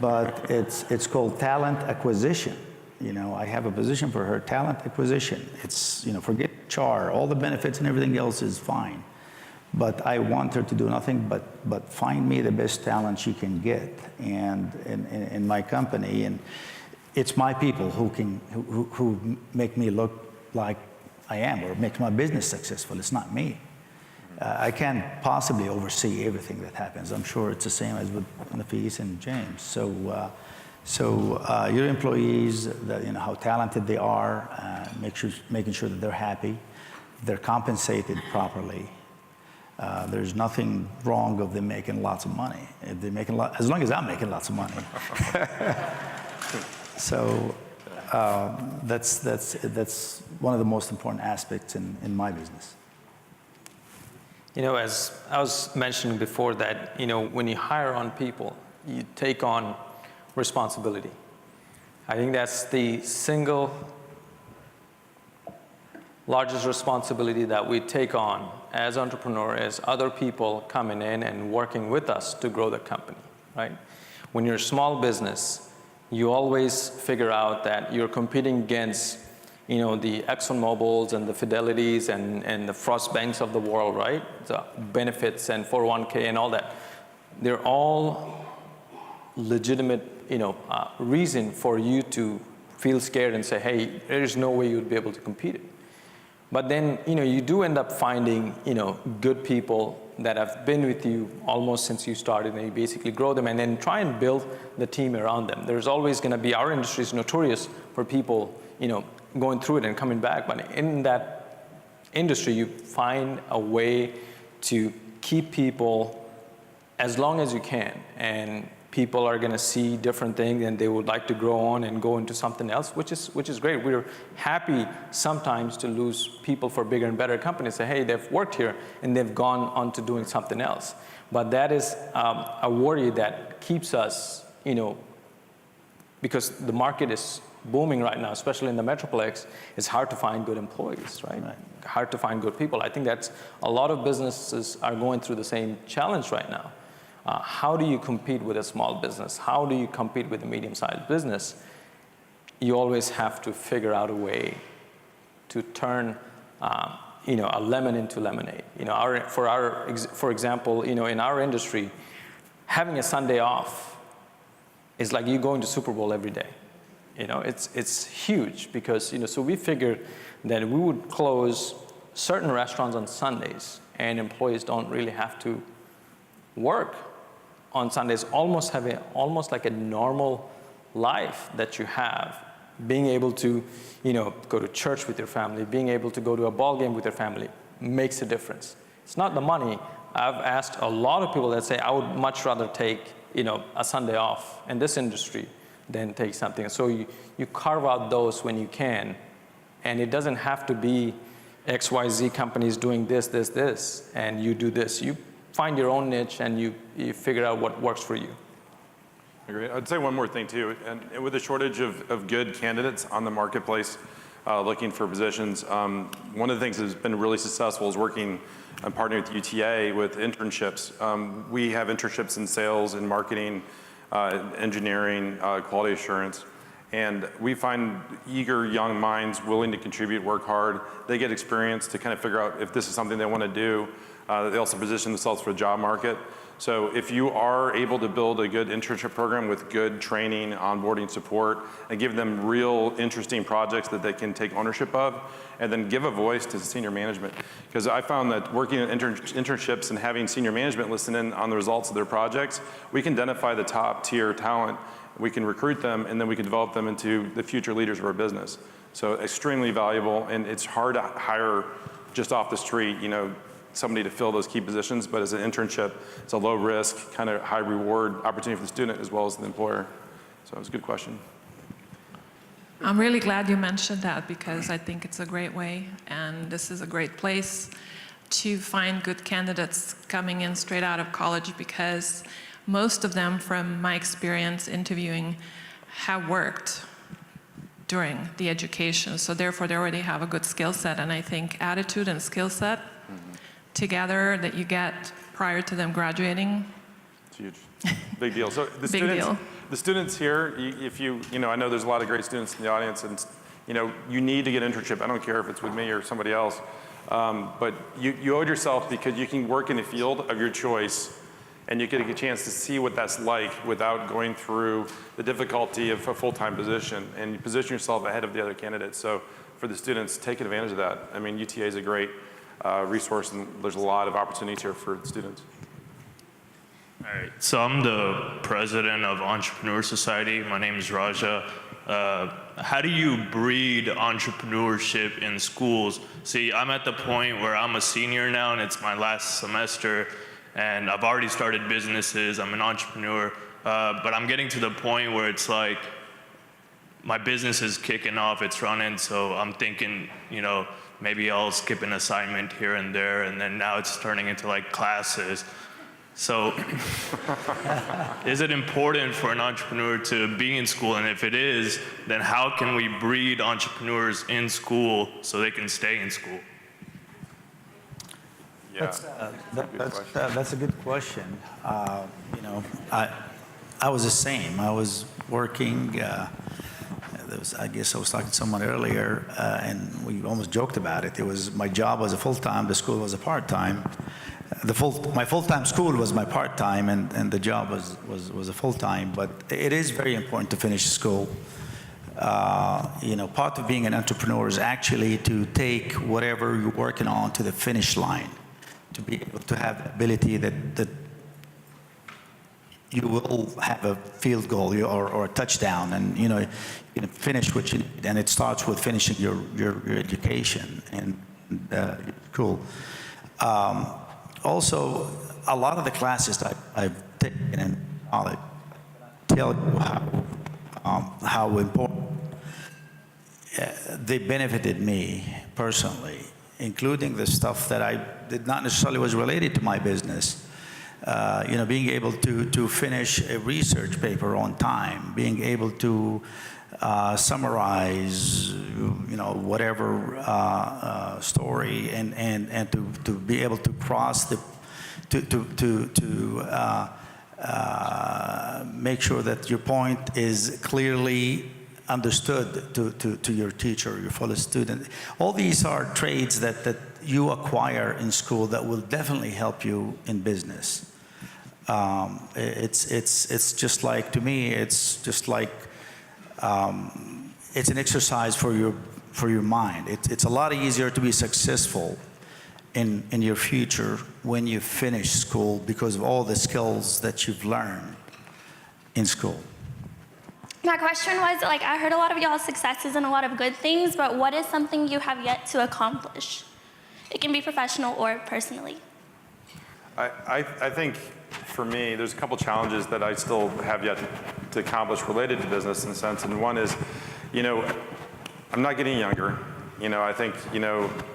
But it's called talent acquisition. I have a position for her, talent acquisition. It's, forget HR, all the benefits and everything else is fine. But I want her to do nothing but find me the best talent she can get, and in my company, and it's my people who make me look like I am, or makes my business successful. It's not me. I can't possibly oversee everything that happens. I'm sure it's the same as with Nafis and James. So your employees, how talented they are, making sure that they're happy, they're compensated properly. There's nothing wrong of them making lots of money. If they're making as long as I'm making lots of money. So that's one of the most important aspects in my business. As I was mentioning before that, when you hire on people, you take on responsibility. I think that's the single largest responsibility that we take on as entrepreneurs, as other people coming in and working with us to grow the company, right? When you're a small business, you always figure out that you're competing against, the ExxonMobils and the Fidelities and the Frost Banks of the world, right? The benefits and 401k and all that. They're all legitimate, reason for you to feel scared and say, hey, there's no way you'd be able to compete it. But then, you do end up finding, good people that have been with you almost since you started, and you basically grow them and then try and build the team around them. There's always going to be, our industry is notorious for people, going through it and coming back. But in that industry, you find a way to keep people as long as you can. And people are going to see different things and they would like to grow on and go into something else, which is great. We're happy sometimes to lose people for bigger and better companies. Say, hey, they've worked here and they've gone on to doing something else. But that is a worry that keeps us, because the market is booming right now, especially in the Metroplex. It's hard to find good employees, right? Hard to find good people. I think that's a lot of businesses are going through the same challenge right now. How do you compete with a small business? How do you compete with a medium-sized business? You always have to figure out a way to turn, a lemon into lemonade. For example, in our industry, having a Sunday off is like you going to Super Bowl every day. It's huge because, so we figured that we would close certain restaurants on Sundays, and employees don't really have to work on Sundays, almost like a normal life that you have. Being able to, go to church with your family, being able to go to a ball game with your family makes a difference. It's not the money. I've asked a lot of people that say, I would much rather take, a Sunday off in this industry than take something. So you carve out those when you can, and it doesn't have to be, XYZ company is doing this, this, this, and you do this. You find your own niche and you figure out what works for you. Agree. I'd say one more thing too, and with the shortage of good candidates on the marketplace looking for positions, one of the things that's been really successful is working and partnering with UTA with internships. We have internships in sales and marketing, engineering, quality assurance, and we find eager young minds willing to contribute, work hard. They get experience to kind of figure out if this is something they want to do. They also position themselves for the job market. So if you are able to build a good internship program with good training, onboarding support, and give them real interesting projects that they can take ownership of, and then give a voice to senior management. Because I found that working in internships and having senior management listen in on the results of their projects, we can identify the top tier talent, we can recruit them, and then we can develop them into the future leaders of our business. So extremely valuable, and it's hard to hire just off the street, you know, somebody to fill those key positions, but as an internship, it's a low risk, kind of high reward opportunity for the student as well as the employer. So it was a good question. I'm really glad you mentioned that because I think it's a great way, and this is a great place to find good candidates coming in straight out of college, because most of them, from my experience interviewing, have worked during the education. So therefore, they already have a good skill set, and I think attitude and skill set together that you get prior to them graduating. It's huge. Big deal. So the Big deal. The students here, if you know, I know there's a lot of great students in the audience, and you know, you need to get an internship. I don't care if it's with me or somebody else, but you owe it yourself because you can work in the field of your choice, and you get a chance to see what that's like without going through the difficulty of a full-time position, and you position yourself ahead of the other candidates. So for the students, take advantage of that. I mean, UTA is a great resource, and there's a lot of opportunities here for students. All right, so I'm the president of Entrepreneur Society. My name is Raja. How do you breed entrepreneurship in schools? See, I'm at the point where I'm a senior now, and it's my last semester, and I've already started businesses. I'm an entrepreneur, but I'm getting to the point where it's like my business is kicking off, it's running, so I'm thinking, you know, maybe I'll skip an assignment here and there, and then now it's turning into like classes. So is it important for an entrepreneur to be in school? And if it is, then how can we breed entrepreneurs in school so they can stay in school? Yeah, That's a good question. You know, I was the same. I was working. I guess I was talking to someone earlier, and we almost joked about it. It was my job was a full-time, the school was a part-time. My full-time school was my part-time, and the job was a full-time. But it is very important to finish school. You know, part of being an entrepreneur is actually to take whatever you're working on to the finish line, to be able to have the ability that you will have a field goal or a touchdown, and you know, you can finish what you need, and it starts with finishing your education and cool. Also, a lot of the classes I've taken in college tell you how important they benefited me personally, including the stuff that I did not necessarily was related to my business. You know, being able to finish a research paper on time, being able to summarize, you know, whatever story, and to be able to cross the, make sure that your point is clearly understood to your teacher, your fellow student. All these are traits that you acquire in school that will definitely help you in business. It's just like, to me, it's just like, it's an exercise for your mind. It's a lot easier to be successful in your future when you finish school because of all the skills that you've learned in school. My question was, like, I heard a lot of y'all's successes and a lot of good things, but what is something you have yet to accomplish? It can be professional or personally. I think for me, there's a couple challenges that I still have yet to accomplish related to business in a sense, and one is, you know, I'm not getting younger. I think,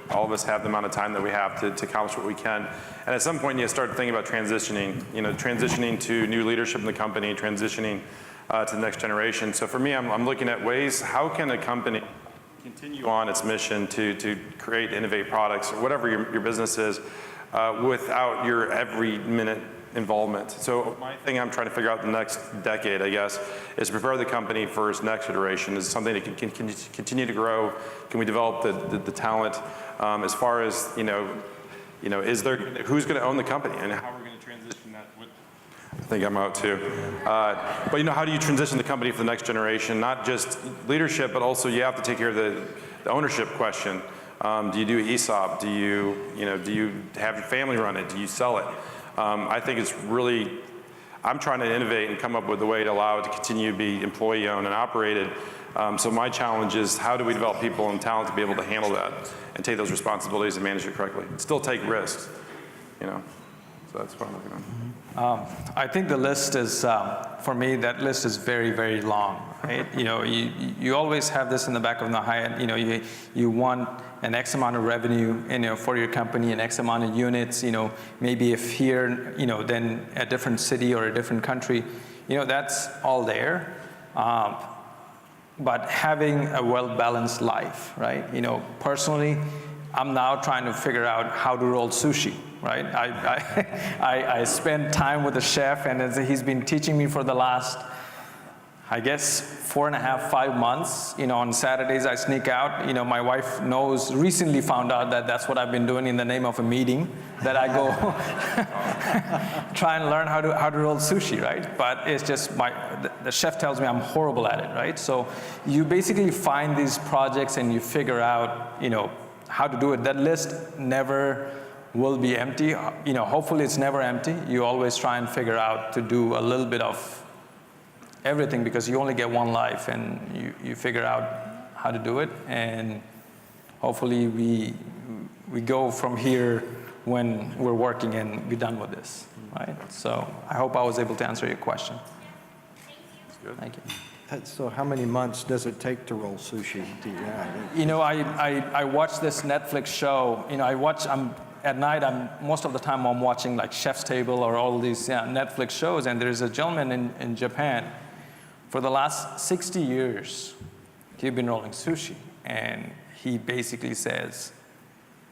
all of us have the amount of time that we have to accomplish what we can. And at some point, you start thinking about transitioning, transitioning to new leadership in the company, transitioning to the next generation. So for me, I'm looking at ways, how can a company continue on its mission to create, innovate products, or whatever your business is, without your every minute involvement. So my thing I'm trying to figure out the next decade, I guess, is prepare the company for its next iteration. Is it something that can continue to grow? Can we develop the talent? As far as, is there, who's going to own the company, and how are we going to transition that with? I think I'm out too. But how do you transition the company for the next generation? Not just leadership, but also you have to take care of the ownership question. Do you do ESOP? Do you have your family run it? Do you sell it? I think it's really, I'm trying to innovate and come up with a way to allow it to continue to be employee owned and operated. So my challenge is, how do we develop people and talent to be able to handle that and take those responsibilities and manage it correctly? Still take risks, So that's what I'm looking at. I think the list is, for me, that list is very, very long, right? You always have this in the back of the head. You want an X amount of revenue, for your company, an X amount of units. Maybe if here, then a different city or a different country. That's all there. But having a well-balanced life, right? Personally, I'm now trying to figure out how to roll sushi, right? I spend time with the chef, and he's been teaching me for the last, I guess, 4.5, 5 months. On Saturdays I sneak out. My wife recently found out that that's what I've been doing in the name of a meeting, that I go try and learn how to roll sushi, right? But it's just the chef tells me I'm horrible at it, right? So you basically find these projects and you figure out, how to do it. That list never will be empty. Hopefully it's never empty. You always try and figure out to do a little bit of everything, because you only get one life, and you figure out how to do it. And hopefully we go from here when we're working and be done with this, right? So I hope I was able to answer your question. Thank you. So how many months does it take to roll sushi? I watch this Netflix show. At night, most of the time I'm watching like Chef's Table or all these Netflix shows, and there's a gentleman in Japan. For the last 60 years, he's been rolling sushi, and he basically says,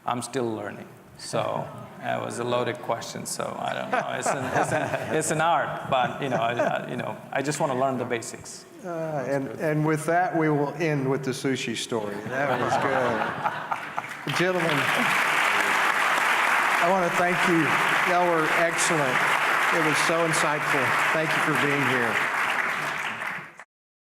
I'm still learning. So that was a loaded question, so I don't know. It's an art, but I just want to learn the basics. And with that, we will end with the sushi story. That was good. Gentlemen, I want to thank you. Y'all were excellent. It was so insightful. Thank you for being here.